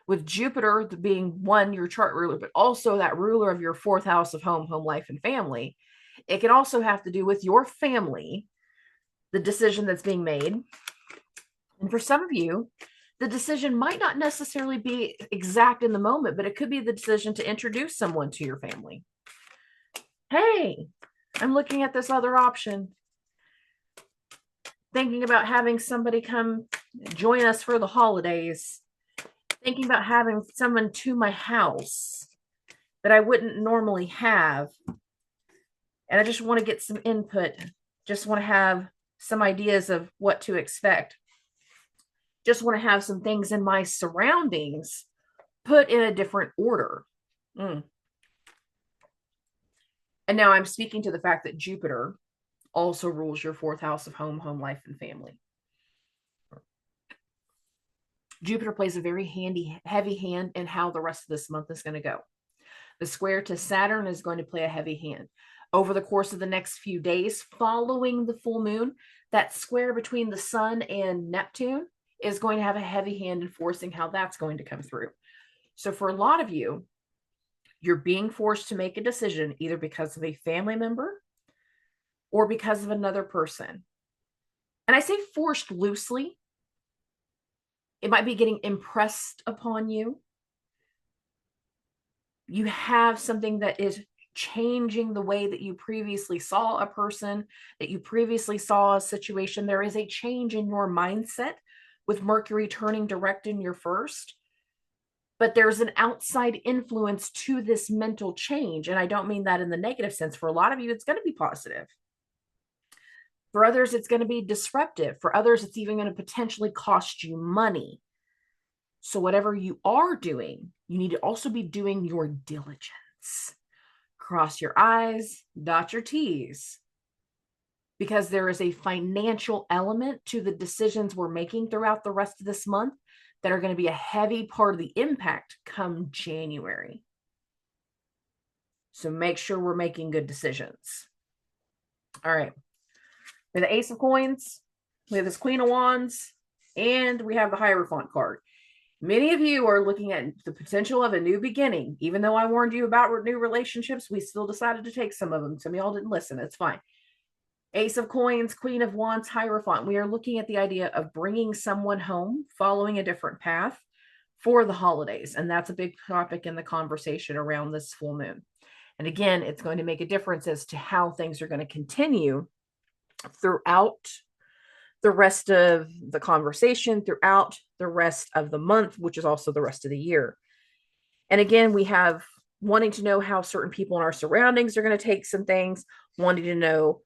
with Jupiter being one, your chart ruler, but also that ruler of your 4th house of home life, and family. It can also have to do with your family, the decision that's being made. And for some of you, the decision might not necessarily be exact in the moment, but it could be the decision to introduce someone to your family. Hey, I'm looking at this other option. Thinking about having somebody come join us for the holidays. Thinking about having someone to my house that I wouldn't normally have. And I just want to get some input. Just want to have some ideas of what to expect. just want to have some things in my surroundings put in a different order. And now I'm speaking to the fact that Jupiter also rules your fourth house of home, home life, and family. Jupiter plays a very heavy hand in how the rest of this month is going to go. The square to Saturn is going to play a heavy hand. Over the course of the next few days following the full moon, that square between the sun and Neptune is going to have a heavy hand in forcing how that's going to come through. So for a lot of you, you're being forced to make a decision either because of a family member or because of another person. And I say forced loosely. It might be getting impressed upon you. You have something that is changing the way that you previously saw a person, that you previously saw a situation. There is a change in your mindset with Mercury turning direct in your first. But there's an outside influence to this mental change. And I don't mean that in the negative sense. For a lot of you, it's going to be positive. For others, it's going to be disruptive. For others, it's even going to potentially cost you money. So whatever you are doing, you need to also be doing your diligence. Cross your I's, dot your T's. Because there is a financial element to the decisions we're making throughout the rest of this month that are going to be a heavy part of the impact come January. So make sure we're making good decisions. All right. We have the Ace of Coins. We have this Queen of Wands. And we have the Hierophant card. Many of you are looking at the potential of a new beginning. Even though I warned you about new relationships, we still decided to take some of them. Some of y'all didn't listen. It's fine. Ace of Coins, Queen of Wands, Hierophant. We are looking at the idea of bringing someone home, following a different path for the holidays. And that's a big topic in the conversation around this full moon. And again, it's going to make a difference as to how things are going to continue throughout the rest of the conversation, throughout the rest of the month, which is also the rest of the year. And again, we have wanting to know how certain people in our surroundings are going to take some things, wanting to know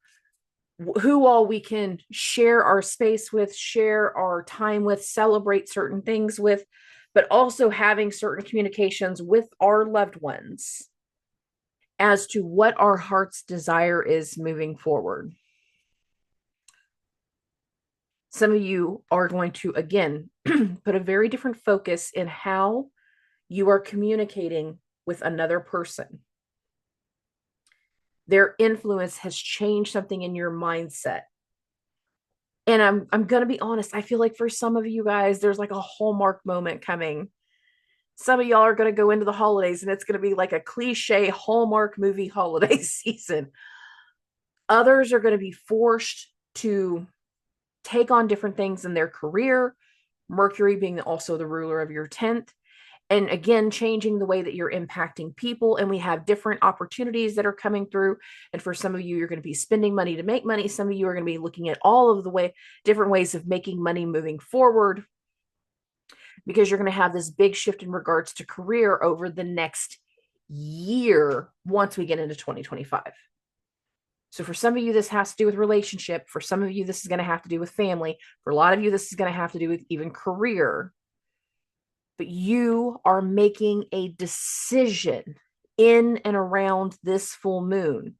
who all we can share our space with, share our time with, celebrate certain things with, but also having certain communications with our loved ones as to what our heart's desire is moving forward. Some of you are going to, again, put a very different focus in how you are communicating with another person. Their influence has changed something in your mindset. And I'm going to be honest. I feel like for some of you guys, there's like a Hallmark moment coming. Some of y'all are going to go into the holidays and it's going to be like a cliche Hallmark movie holiday season. Others are going to be forced to take on different things in their career. Mercury being also the ruler of your 10th. And again, changing the way that you're impacting people. And we have different opportunities that are coming through. And for some of you, you're going to be spending money to make money. Some of you are going to be looking at all of the different ways of making money moving forward, because you're going to have this big shift in regards to career over the next year once we get into 2025. So for some of you, this has to do with relationship. For some of you, this is going to have to do with family. For a lot of you, this is going to have to do with even career. But you are making a decision in and around this full moon.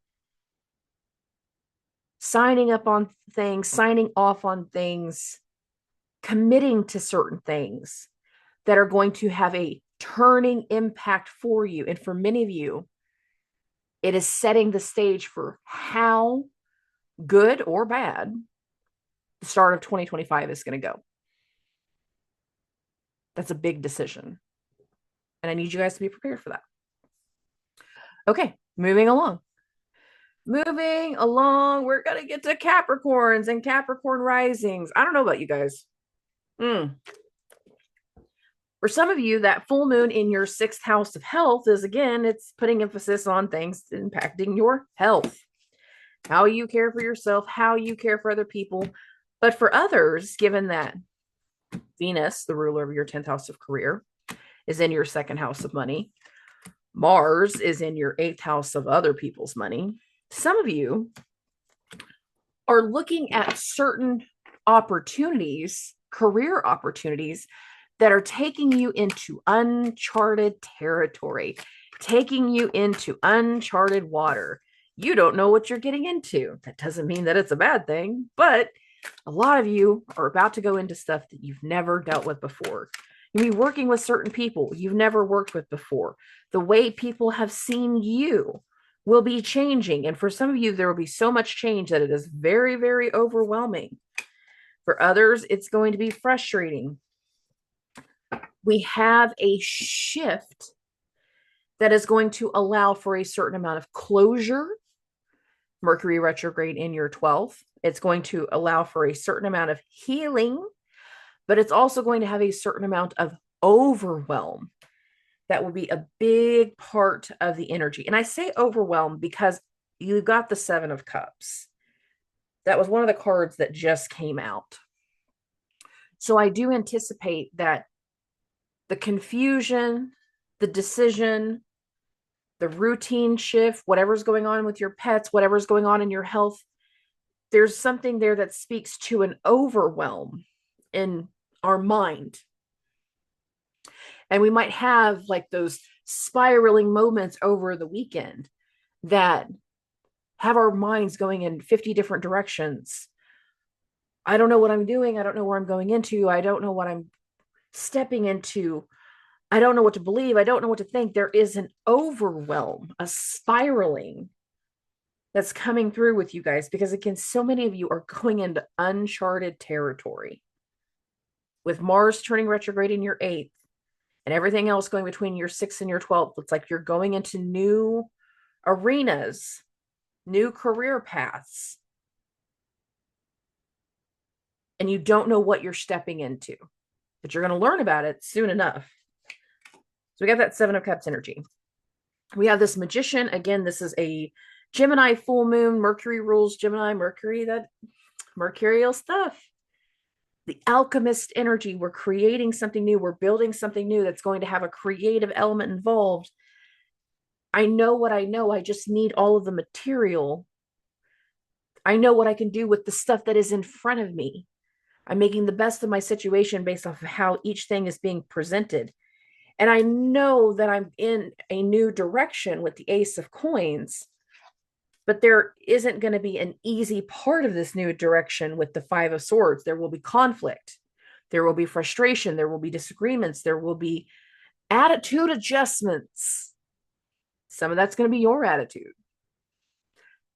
Signing up on things, signing off on things, committing to certain things that are going to have a turning impact for you. And for many of you, it is setting the stage for how good or bad the start of 2025 is going to go. That's a big decision. And I need you guys to be prepared for that. Okay, moving along. Moving along, we're going to get to Capricorns and Capricorn risings. I don't know about you guys. For some of you, that full moon in your 6th house of health is, again, it's putting emphasis on things impacting your health. How you care for yourself, how you care for other people. But for others, given that Venus, the ruler of your 10th house of career, is in your 2nd house of money. Mars is in your 8th house of other people's money. Some of you are looking at certain opportunities career opportunities that are taking you into uncharted territory, taking you into uncharted water. You don't know what you're getting into. That doesn't mean that it's a bad thing, but a lot of you are about to go into stuff that you've never dealt with before. You'll be working with certain people you've never worked with before. The way people have seen you will be changing. And for some of you, there will be so much change that it is very, very overwhelming. For others, it's going to be frustrating. We have a shift that is going to allow for a certain amount of closure. Mercury retrograde in your 12th. It's going to allow for a certain amount of healing, but it's also going to have a certain amount of overwhelm. That will be a big part of the energy. And I say overwhelm because you got the 7 of Cups. That was one of the cards that just came out. So I do anticipate that the confusion, the decision, the routine shift, whatever's going on with your pets, whatever's going on in your health, there's something there that speaks to an overwhelm in our mind. And we might have like those spiraling moments over the weekend that have our minds going in 50 different directions. I don't know what I'm doing. I don't know where I'm going into. I don't know what I'm stepping into. I don't know what to believe. I don't know what to think. There is an overwhelm, a spiraling that's coming through with you guys because, again, so many of you are going into uncharted territory. With Mars turning retrograde in your 8th and everything else going between your 6th and your 12th, it's like you're going into new arenas, new career paths, and you don't know what you're stepping into, but you're going to learn about it soon enough. So we got that 7 of Cups energy. We have this Magician. Again, this is a Gemini full moon. Mercury rules Gemini. Mercury, that mercurial stuff. The alchemist energy. We're creating something new. We're building something new that's going to have a creative element involved. I know what I know. I just need all of the material. I know what I can do with the stuff that is in front of me. I'm making the best of my situation based off of how each thing is being presented. And I know that I'm in a new direction with the Ace of Coins, but there isn't going to be an easy part of this new direction with the 5 of Swords. There will be conflict. There will be frustration. There will be disagreements. There will be attitude adjustments. Some of that's going to be your attitude.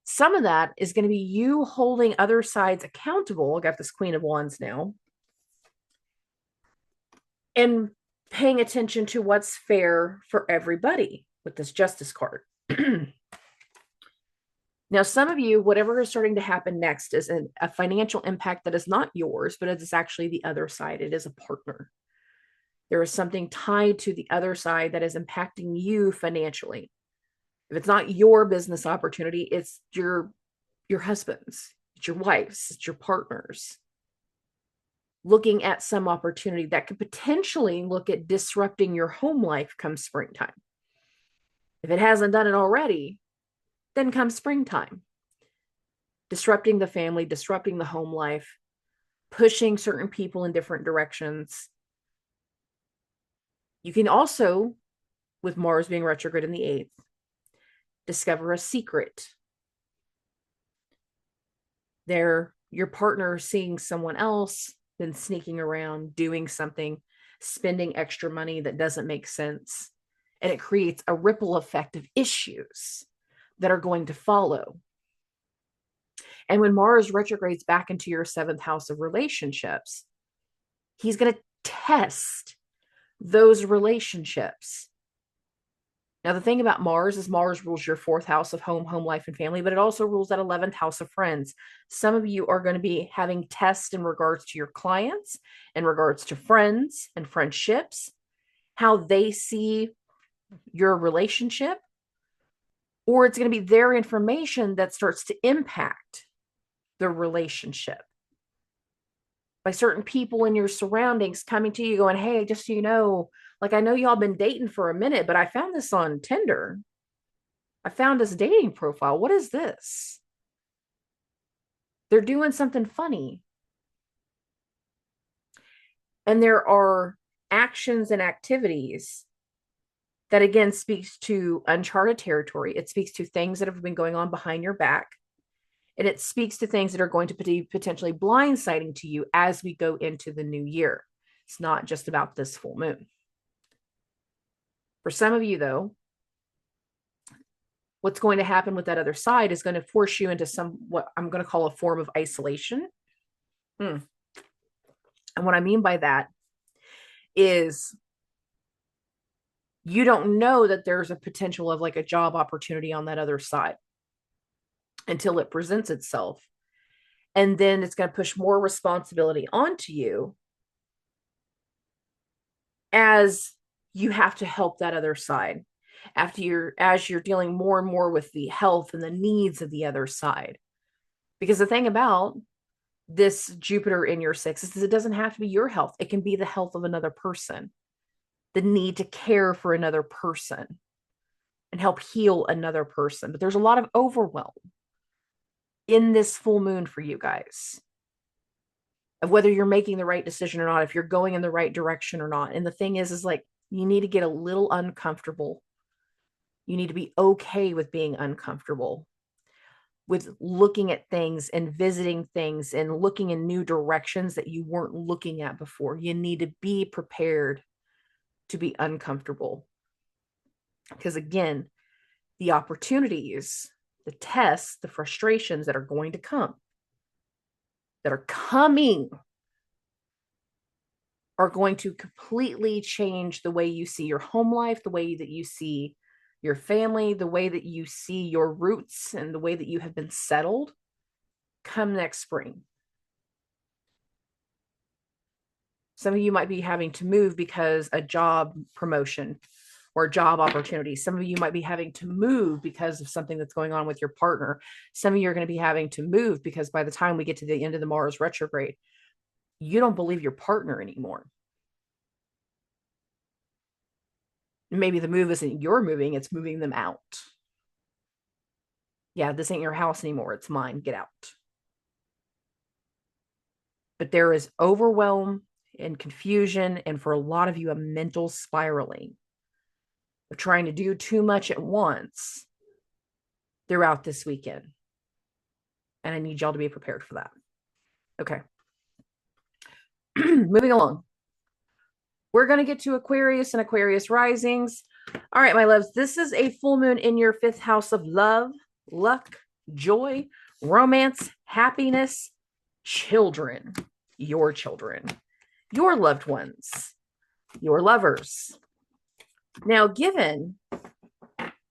Some of that is going to be you holding other sides accountable. I got this Queen of Wands now. And paying attention to what's fair for everybody with this Justice card. Now, some of you, whatever is starting to happen next is a financial impact that is not yours, but it is actually the other side. It is a partner. There is something tied to the other side that is impacting you financially. If it's not your business opportunity, it's your husband's, it's your wife's, it's your partner's. Looking at some opportunity that could potentially look at disrupting your home life come springtime. If it hasn't done it already, then come springtime. Disrupting the family, disrupting the home life, pushing certain people in different directions. You can also, with Mars being retrograde in the 8th, discover a secret. Your partner seeing someone else, then sneaking around, doing something, spending extra money that doesn't make sense. And it creates a ripple effect of issues that are going to follow. And when Mars retrogrades back into your 7th house of relationships, he's going to test those relationships. Now, the thing about Mars is Mars rules your 4th house of home life, and family, but it also rules that 11th house of friends. Some of you are going to be having tests in regards to your clients, in regards to friends and friendships, how they see your relationship, or it's going to be their information that starts to impact the relationship. By certain people in your surroundings coming to you going, hey, just so you know, like, I know y'all been dating for a minute, but I found this on Tinder. I found this dating profile. What is this? They're doing something funny. And there are actions and activities that again speaks to uncharted territory. It speaks to things that have been going on behind your back. And it speaks to things that are going to be potentially blindsiding to you as we go into the new year. It's not just about this full moon. For some of you, though, what's going to happen with that other side is going to force you into what I'm going to call a form of isolation. And what I mean by that is you don't know that there's a potential of like a job opportunity on that other side until it presents itself. And then it's going to push more responsibility onto you as you have to help that other side as you're dealing more and more with the health and the needs of the other side. Because the thing about this Jupiter in your sixth is it doesn't have to be your health. It can be the health of another person, the need to care for another person and help heal another person. But there's a lot of overwhelm in this full moon for you guys of whether you're making the right decision or not, if you're going in the right direction or not. And the thing is like, you need to get a little uncomfortable. You need to be okay with being uncomfortable, with looking at things and visiting things and looking in new directions that you weren't looking at before. You need to be prepared to be uncomfortable. Because again, the opportunities, the tests, the frustrations that are going to come, that are coming, are going to completely change the way you see your home life, the way that you see your family, the way that you see your roots, and the way that you have been settled come next spring. Some of you might be having to move because a job promotion or job opportunity. Some of you might be having to move because of something that's going on with your partner. Some of you are going to be having to move because by the time we get to the end of the Mars retrograde, you don't believe your partner anymore. Maybe the move isn't you're moving, it's moving them out. Yeah, this ain't your house anymore. It's mine. Get out. But there is overwhelm and confusion, and for a lot of you, a mental spiraling of trying to do too much at once throughout this weekend. And I need y'all to be prepared for that. Okay. Moving along. We're going to get to Aquarius and Aquarius risings. All right, my loves, this is a full moon in your fifth house of love, luck, joy, romance, happiness, children, your loved ones, your lovers. Now, given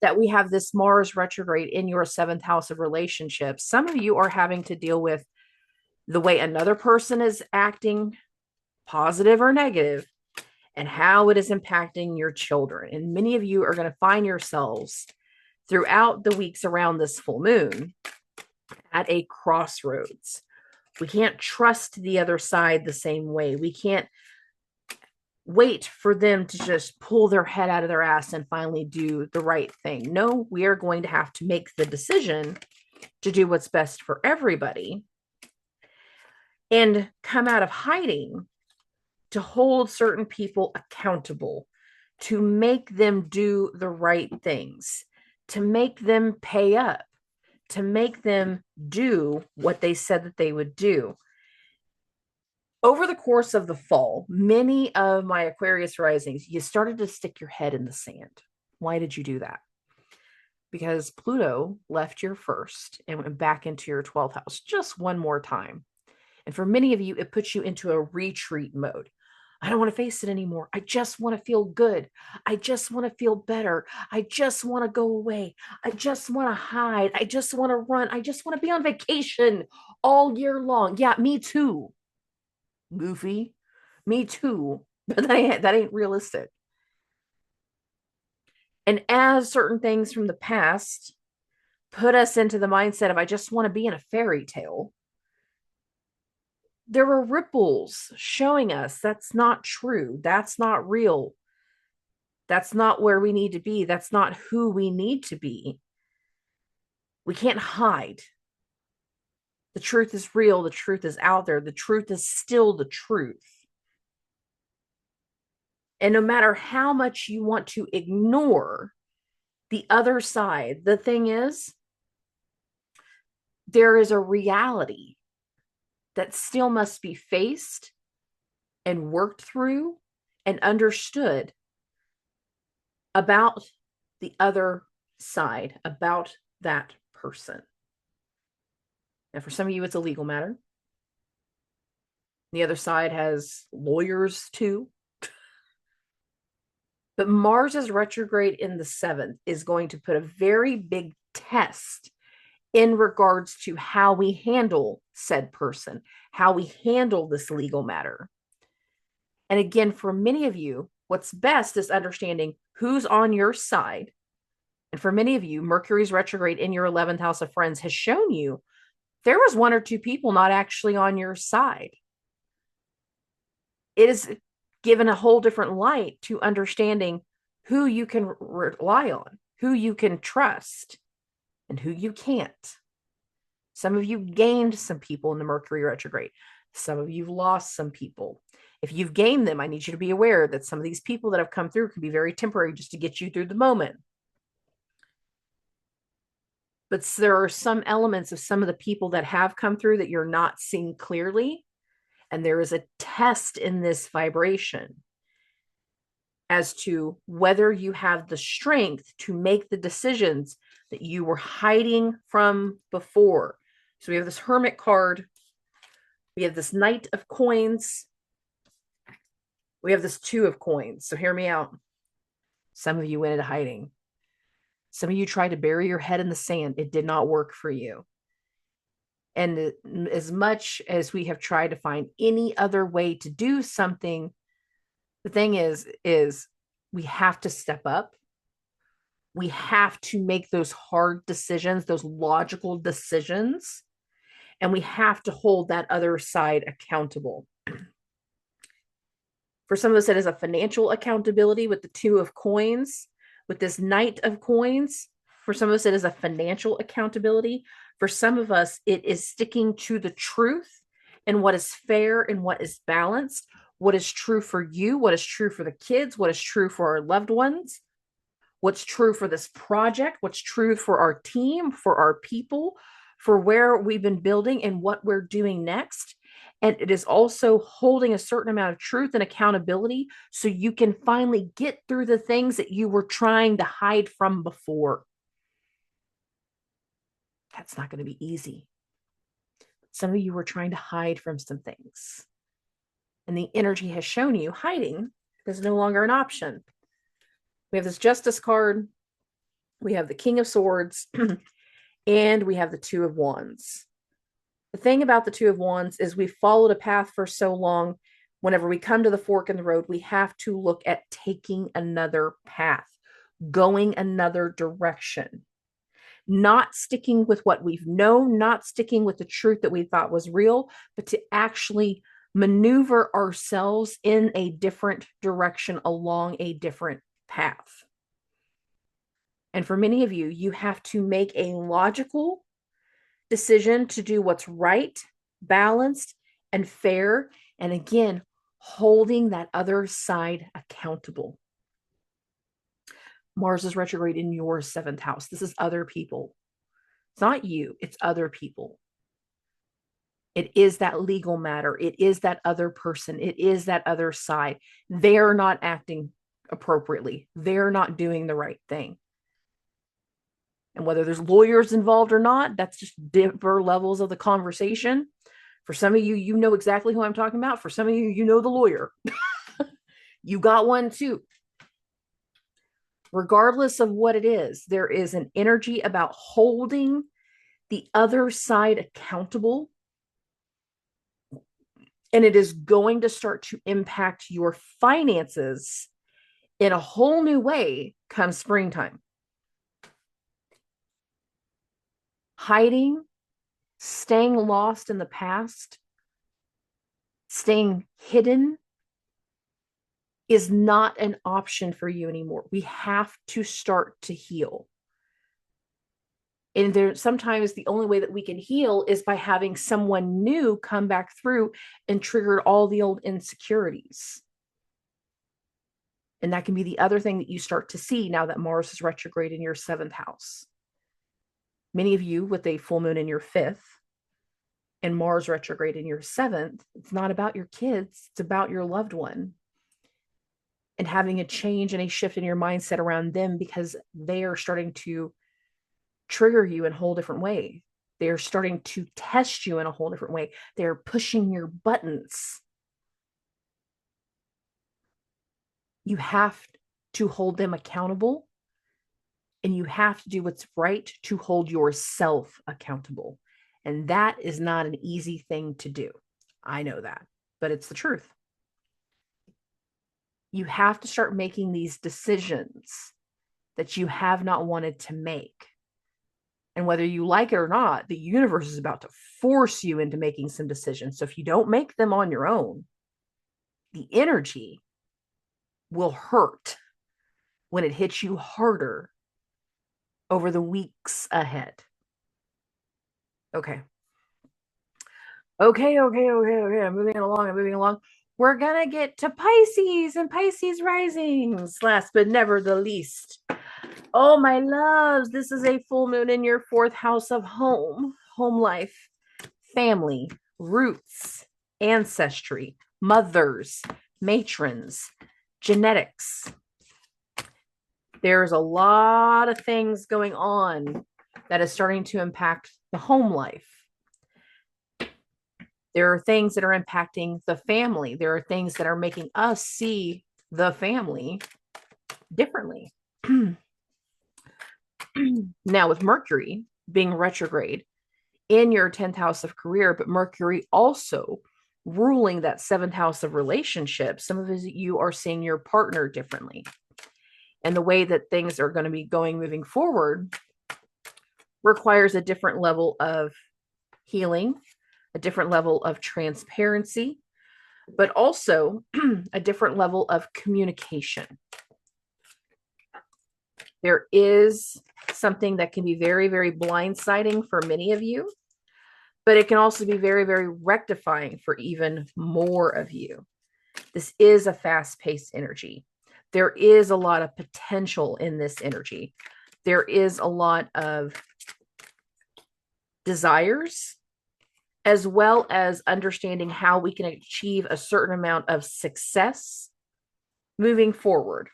that we have this Mars retrograde in your seventh house of relationships, some of you are having to deal with the way another person is acting, positive or negative, and how it is impacting your children. And many of you are going to find yourselves throughout the weeks around this full moon at a crossroads. We can't trust the other side the same way. We can't wait for them to just pull their head out of their ass and finally do the right thing. No, we are going to have to make the decision to do what's best for everybody and come out of hiding to hold certain people accountable, to make them do the right things, to make them pay up, to make them do what they said that they would do. Over the course of the fall, many of my Aquarius risings, you started to stick your head in the sand. Why did you do that? Because Pluto left your first and went back into your 12th house just one more time. And for many of you, it puts you into a retreat mode. I don't want to face it anymore. I just want to feel good. I just want to feel better. I just want to go away. I just want to hide. I just want to run. I just want to be on vacation all year long. Yeah, me too. Goofy. Me too. But that ain't realistic. And as certain things from the past put us into the mindset of, I just want to be in a fairy tale, there were ripples showing us that's not true. That's not real. That's not where we need to be. That's not who we need to be. We can't hide. The truth is real. The truth is out there. The truth is still the truth. And no matter how much you want to ignore the other side, the thing is, there is a reality that still must be faced and worked through and understood about the other side, about that person. And for some of you, it's a legal matter. The other side has lawyers too. But Mars is retrograde in the 7th is going to put a very big test in regards to how we handle said person, how we handle this legal matter. And again, for many of you, what's best is understanding who's on your side. And for many of you, Mercury's retrograde in your 11th house of friends has shown you there was one or two people not actually on your side. It is given a whole different light to understanding who you can rely on, who you can trust, and who you can't. Some of you gained some people in the Mercury retrograde. Some of you lost some people. If you've gained them, I need you to be aware that some of these people that have come through can be very temporary just to get you through the moment. But there are some elements of some of the people that have come through that you're not seeing clearly. And there is a test in this vibration as to whether you have the strength to make the decisions that you were hiding from before. So we have this Hermit card. We have this Knight of Coins. We have this Two of Coins. So hear me out. Some of you went into hiding. Some of you tried to bury your head in the sand. It did not work for you. And as much as we have tried to find any other way to do something, the thing is we have to step up. We have to make those hard decisions, those logical decisions, and we have to hold that other side accountable. For some of us, it is a financial accountability with the Two of Coins. With this Knight of Coins, for some of us, it is a financial accountability. For some of us, it is sticking to the truth and what is fair and what is balanced, what is true for you, what is true for the kids, what is true for our loved ones, what's true for this project, what's true for our team, for our people, for where we've been building and what we're doing next. And it is also holding a certain amount of truth and accountability so you can finally get through the things that you were trying to hide from before. That's not going to be easy. Some of you were trying to hide from some things. And the energy has shown you hiding is no longer an option. We have this Justice card. We have the King of Swords. And we have the Two of Wands. The thing about the Two of Wands is we've followed a path for so long. Whenever we come to the fork in the road, we have to look at taking another path, going another direction, not sticking with what we've known, not sticking with the truth that we thought was real, but to actually maneuver ourselves in a different direction along a different path. And for many of you, you have to make a logical decision to do what's right, balanced, and fair. And again, holding that other side accountable. Mars is retrograde in your 7th house. This is other people. It's not you, it's other people. It is that legal matter. It is that other person. It is that other side. They're not acting appropriately. They're not doing the right thing. And whether there's lawyers involved or not, that's just deeper levels of the conversation. For some of you, you know exactly who I'm talking about. For some of you, you know the lawyer. You got one too. Regardless of what it is, there is an energy about holding the other side accountable. And it is going to start to impact your finances in a whole new way come springtime. Hiding, staying lost in the past, staying hidden is not an option for you anymore. We have to start to heal. And there, sometimes the only way that we can heal is by having someone new come back through and trigger all the old insecurities. And that can be the other thing that you start to see now that Mars is retrograde in your 7th house. Many of you with a full moon in your 5th and Mars retrograde in your 7th, it's not about your kids, it's about your loved one. And having a change and a shift in your mindset around them because they are starting to trigger you in a whole different way. They're starting to test you in a whole different way. They're pushing your buttons. You have to hold them accountable, and you have to do what's right to hold yourself accountable. And that is not an easy thing to do. I know that, but it's the truth. You have to start making these decisions that you have not wanted to make. And whether you like it or not, the universe is about to force you into making some decisions. So if you don't make them on your own, the energy will hurt when it hits you harder over the weeks ahead. Okay. I'm moving along. We're going to get to Pisces and Pisces risings. Last but never the least. Oh, my loves, this is a full moon in your 4th house of home life, family, roots, ancestry, mothers, matrons, genetics. There's a lot of things going on that is starting to impact the home life. There are things that are impacting the family. There are things that are making us see the family differently. Now, with Mercury being retrograde in your 10th house of career, but Mercury also ruling that 7th house of relationships, some of you are seeing your partner differently. And the way that things are going to be going moving forward requires a different level of healing, a different level of transparency, but also a different level of communication. There is something that can be very, very blindsiding for many of you, but it can also be very, very rectifying for even more of you. This is a fast-paced energy. There is a lot of potential in this energy. There is a lot of desires, as well as understanding how we can achieve a certain amount of success moving forward.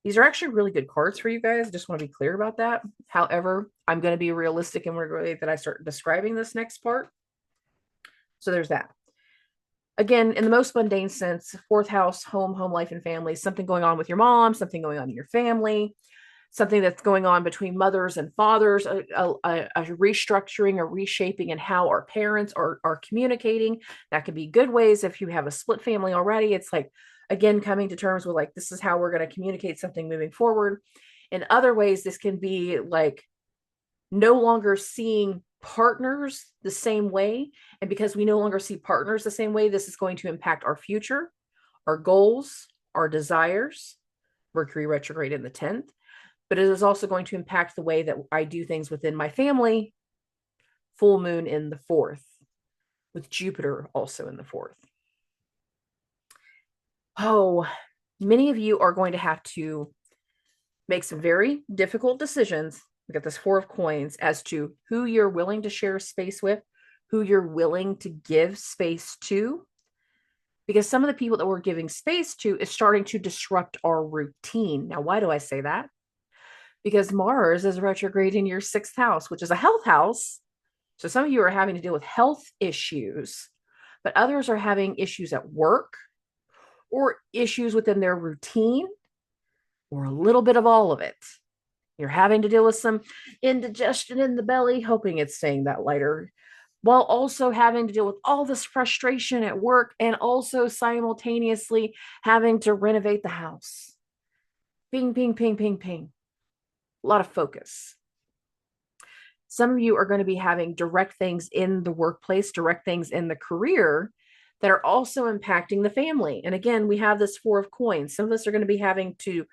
These are actually really good cards for you guys. Just want to be clear about that. However, I'm going to be realistic in the way that I start describing this next part. So there's that. Again, in the most mundane sense, 4th house, home life, and family, something going on with your mom, something going on in your family, something that's going on between mothers and fathers, a restructuring, a reshaping in how our parents are communicating. That could be good ways. If you have a split family already, it's like, again, coming to terms with like, this is how we're going to communicate something moving forward. In other ways, this can be like no longer seeing partners the same way. And because we no longer see partners the same way, this is going to impact our future, our goals, our desires. Mercury retrograde in the 10th. But it is also going to impact the way that I do things within my family. Full moon in the 4th, with Jupiter also in the 4th. Oh, many of you are going to have to make some very difficult decisions. We got this 4 of coins as to who you're willing to share space with, who you're willing to give space to. Because some of the people that we're giving space to is starting to disrupt our routine. Now, why do I say that? Because Mars is retrograde in your 6th house, which is a health house. So some of you are having to deal with health issues, but others are having issues at work or issues within their routine or a little bit of all of it. You're having to deal with some indigestion in the belly, hoping it's staying that lighter, while also having to deal with all this frustration at work and also simultaneously having to renovate the house. Ping, ping, ping, ping, ping. A lot of focus. Some of you are going to be having direct things in the workplace, direct things in the career that are also impacting the family. And again, we have this 4 of coins. Some of us are going to be having to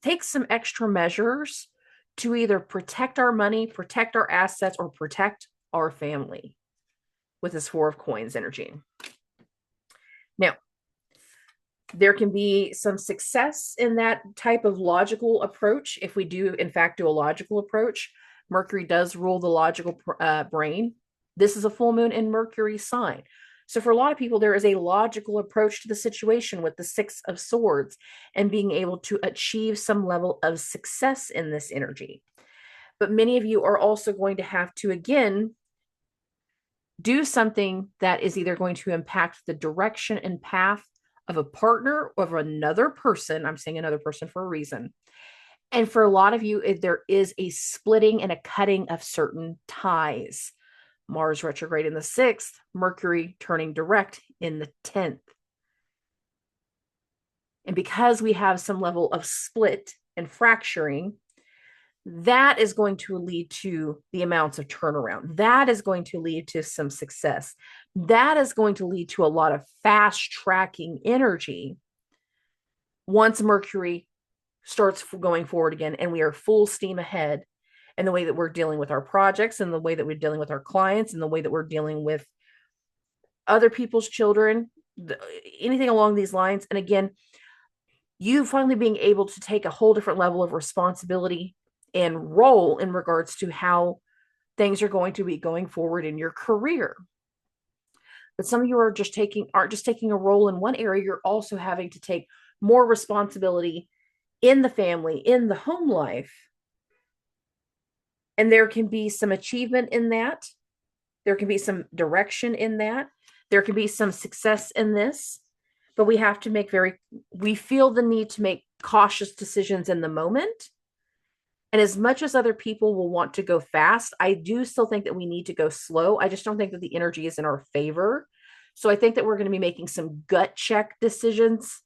take some extra measures to either protect our money, protect our assets, or protect our family with this 4 of coins energy. Now, There can be some success in that type of logical approach. If we do, in fact, do a logical approach, Mercury does rule the logical brain. This is a full moon in Mercury sign. So for a lot of people, there is a logical approach to the situation with the Six of Swords and being able to achieve some level of success in this energy. But many of you are also going to have to, again, do something that is either going to impact the direction and path of a partner or of another person. I'm saying another person for a reason. And for a lot of you, there is a splitting and a cutting of certain ties. Mars retrograde in the 6th, Mercury turning direct in the 10th. And because we have some level of split and fracturing, that is going to lead to the amounts of turnaround. That is going to lead to some success. That is going to lead to a lot of fast tracking energy once Mercury starts going forward again and we are full steam ahead in the way that we're dealing with our projects and the way that we're dealing with our clients and the way that we're dealing with other people's children, anything along these lines. And again, you finally being able to take a whole different level of responsibility and role in regards to how things are going to be going forward in your career. But some of you aren't just taking a role in one area, you're also having to take more responsibility in the family, in the home life. And there can be some achievement in that. There can be some direction in that. There can be some success in this, but we have to we feel the need to make cautious decisions in the moment. And as much as other people will want to go fast, I do still think that we need to go slow. I just don't think that the energy is in our favor. So I think that we're going to be making some gut check decisions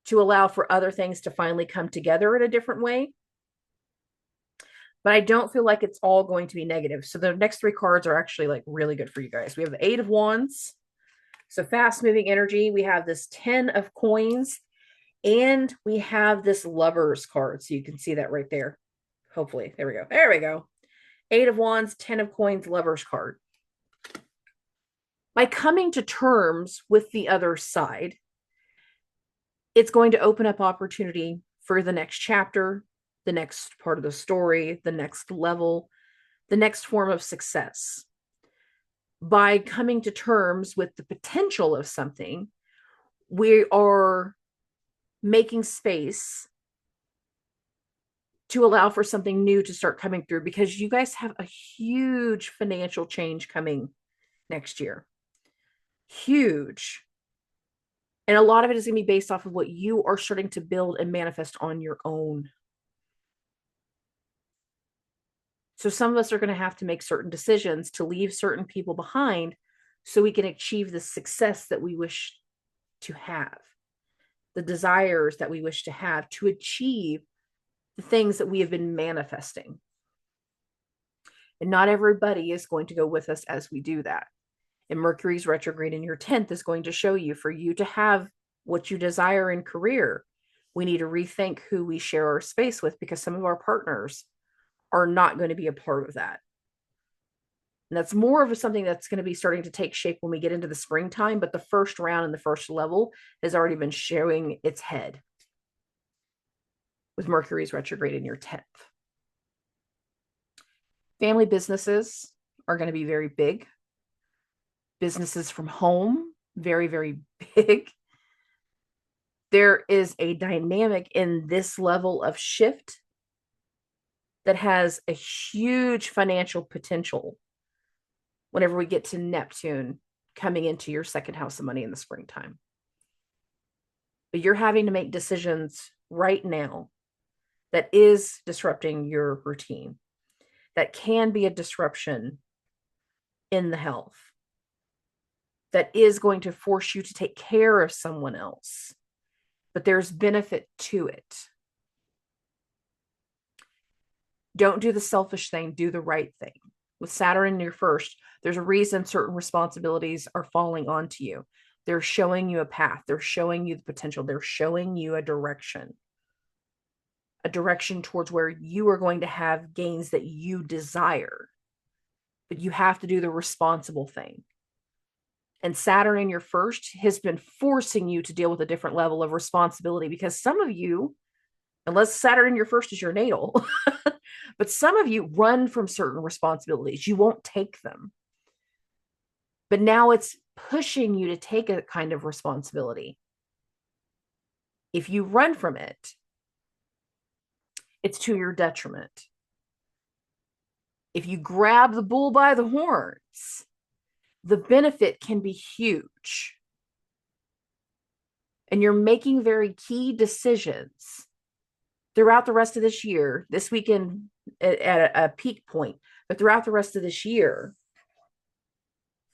to allow for other things to finally come together in a different way. But I don't feel like it's all going to be negative. So the next 3 cards are actually like really good for you guys. We have the 8 of Wands. So fast moving energy. We have this 10 of Coins. And we have this Lovers card. So you can see that right there. Hopefully. There we go. There we go. 8 of Wands, 10 of Coins, Lovers card. By coming to terms with the other side, it's going to open up opportunity for the next chapter, the next part of the story, the next level, the next form of success. By coming to terms with the potential of something, we are making space to allow for something new to start coming through, because you guys have a huge financial change coming next year. Huge. And a lot of it is going to be based off of what you are starting to build and manifest on your own. So some of us are going to have to make certain decisions to leave certain people behind so we can achieve the success that we wish to have, the desires that we wish to have, to achieve the things that we have been manifesting. And not everybody is going to go with us as we do that. And Mercury's retrograde in your 10th is going to show you, for you to have what you desire in career, we need to rethink who we share our space with, because some of our partners are not going to be a part of that. And that's more of something that's going to be starting to take shape when we get into the springtime. But the first round and the first level has already been showing its head with Mercury's retrograde in your 10th. Family businesses are going to be very big. Businesses from home, very, very big. There is a dynamic in this level of shift that has a huge financial potential whenever we get to Neptune coming into your second house of money in the springtime. But you're having to make decisions right now that is disrupting your routine, that can be a disruption in the health, that is going to force you to take care of someone else, but there's benefit to it. Don't do the selfish thing, do the right thing. With Saturn in your first, there's a reason certain responsibilities are falling onto you. They're showing you a path. They're showing you the potential. They're showing you a direction towards where you are going to have gains that you desire. But you have to do the responsible thing. And Saturn in your first has been forcing you to deal with a different level of responsibility, because some of you, unless Saturn in your first is your natal, but some of you run from certain responsibilities. You won't take them. But now it's pushing you to take a kind of responsibility. If you run from it, it's to your detriment. If you grab the bull by the horns, the benefit can be huge. And you're making very key decisions throughout the rest of this year, this weekend at a peak point, but throughout the rest of this year,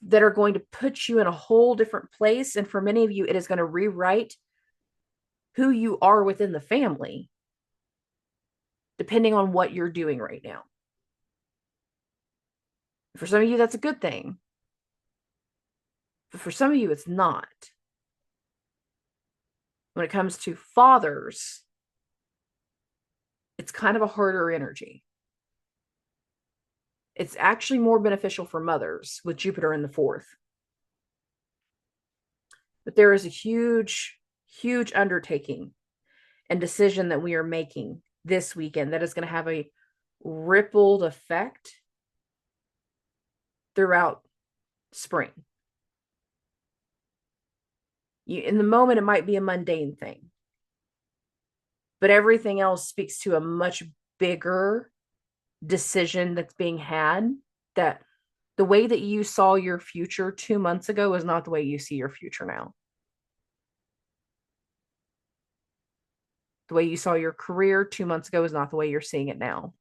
that are going to put you in a whole different place. And for many of you, it is going to rewrite who you are within the family, depending on what you're doing right now. For some of you, that's a good thing. But for some of you, it's not. When it comes to fathers, it's kind of a harder energy. It's actually more beneficial for mothers with Jupiter in the fourth. But there is a huge, huge undertaking and decision that we are making this weekend that is going to have a rippled effect throughout spring. In the moment, it might be a mundane thing, but everything else speaks to a much bigger decision that's being had, that the way that you saw your future 2 months ago is not the way you see your future now. The way you saw your career 2 months ago is not the way you're seeing it now.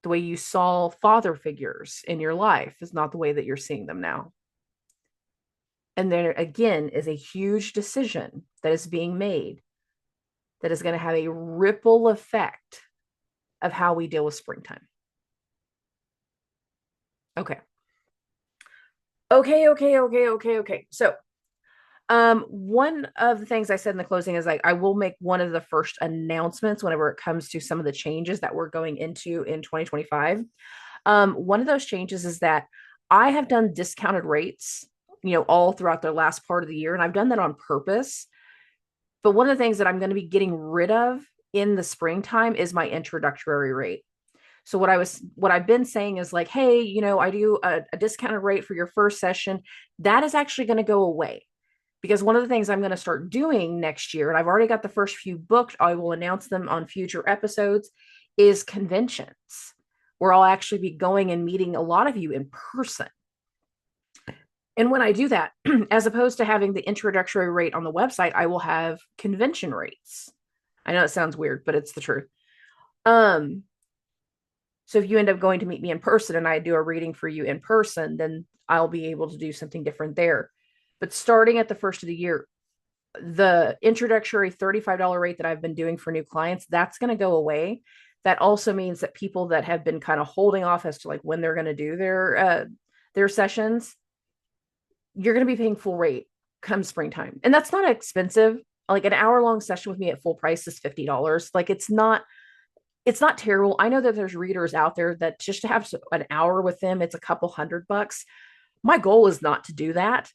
The way you saw father figures in your life is not the way that you're seeing them now. And there again is a huge decision that is being made that is going to have a ripple effect of how we deal with springtime. Okay. So, one of the things I said in the closing is, like, I will make one of the first announcements whenever it comes to some of the changes that we're going into in 2025. One of those changes is that I have done discounted rates, all throughout the last part of the year, and I've done that on purpose. But one of the things that I'm going to be getting rid of in the springtime is my introductory rate. So what I've been saying is, like, hey, I do a discounted rate for your first session. That is actually going to go away, because one of the things I'm going to start doing next year, and I've already got the first few booked, I will announce them on future episodes, is conventions, where I'll actually be going and meeting a lot of you in person. And when I do that, as opposed to having the introductory rate on the website, I will have convention rates. I know it sounds weird, but it's the truth. So if you end up going to meet me in person and I do a reading for you in person, then I'll be able to do something different there. But starting at the first of the year, the introductory $35 rate that I've been doing for new clients, that's going to go away. That also means that people that have been kind of holding off as to, like, when they're going to do their sessions, you're going to be paying full rate come springtime. And that's not expensive. Like, an hour-long session with me at full price is $50. Like, it's not terrible. I know that there's readers out there that just to have an hour with them, it's a couple $100. My goal is not to do that.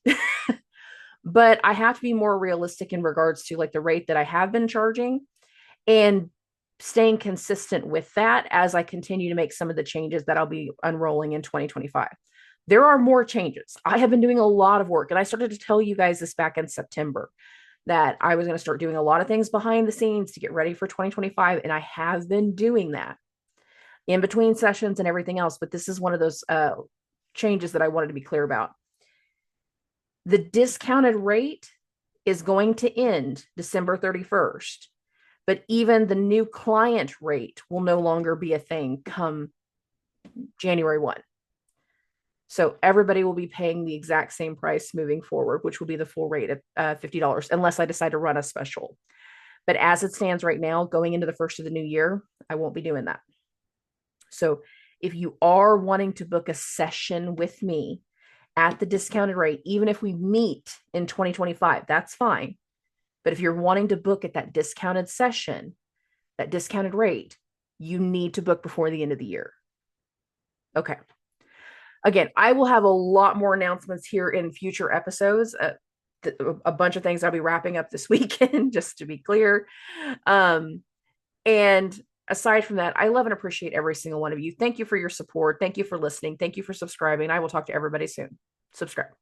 But I have to be more realistic in regards to, like, the rate that I have been charging, and staying consistent with that as I continue to make some of the changes that I'll be unrolling in 2025. There are more changes. I have been doing a lot of work, and I started to tell you guys this back in September, that I was going to start doing a lot of things behind the scenes to get ready for 2025. And I have been doing that in between sessions and everything else. But this is one of those changes that I wanted to be clear about. The discounted rate is going to end December 31st, but even the new client rate will no longer be a thing come January 1. So everybody will be paying the exact same price moving forward, which will be the full rate of $50, unless I decide to run a special. But as it stands right now, going into the first of the new year, I won't be doing that. So if you are wanting to book a session with me at the discounted rate, even if we meet in 2025, that's fine. But if you're wanting to book at that discounted session, that discounted rate, you need to book before the end of the year. Okay. Again, I will have a lot more announcements here in future episodes. A bunch of things I'll be wrapping up this weekend, just to be clear. Um, and aside from that, I love and appreciate every single one of you. Thank you for your support. Thank you for listening. Thank you for subscribing. I will talk to everybody soon. Subscribe.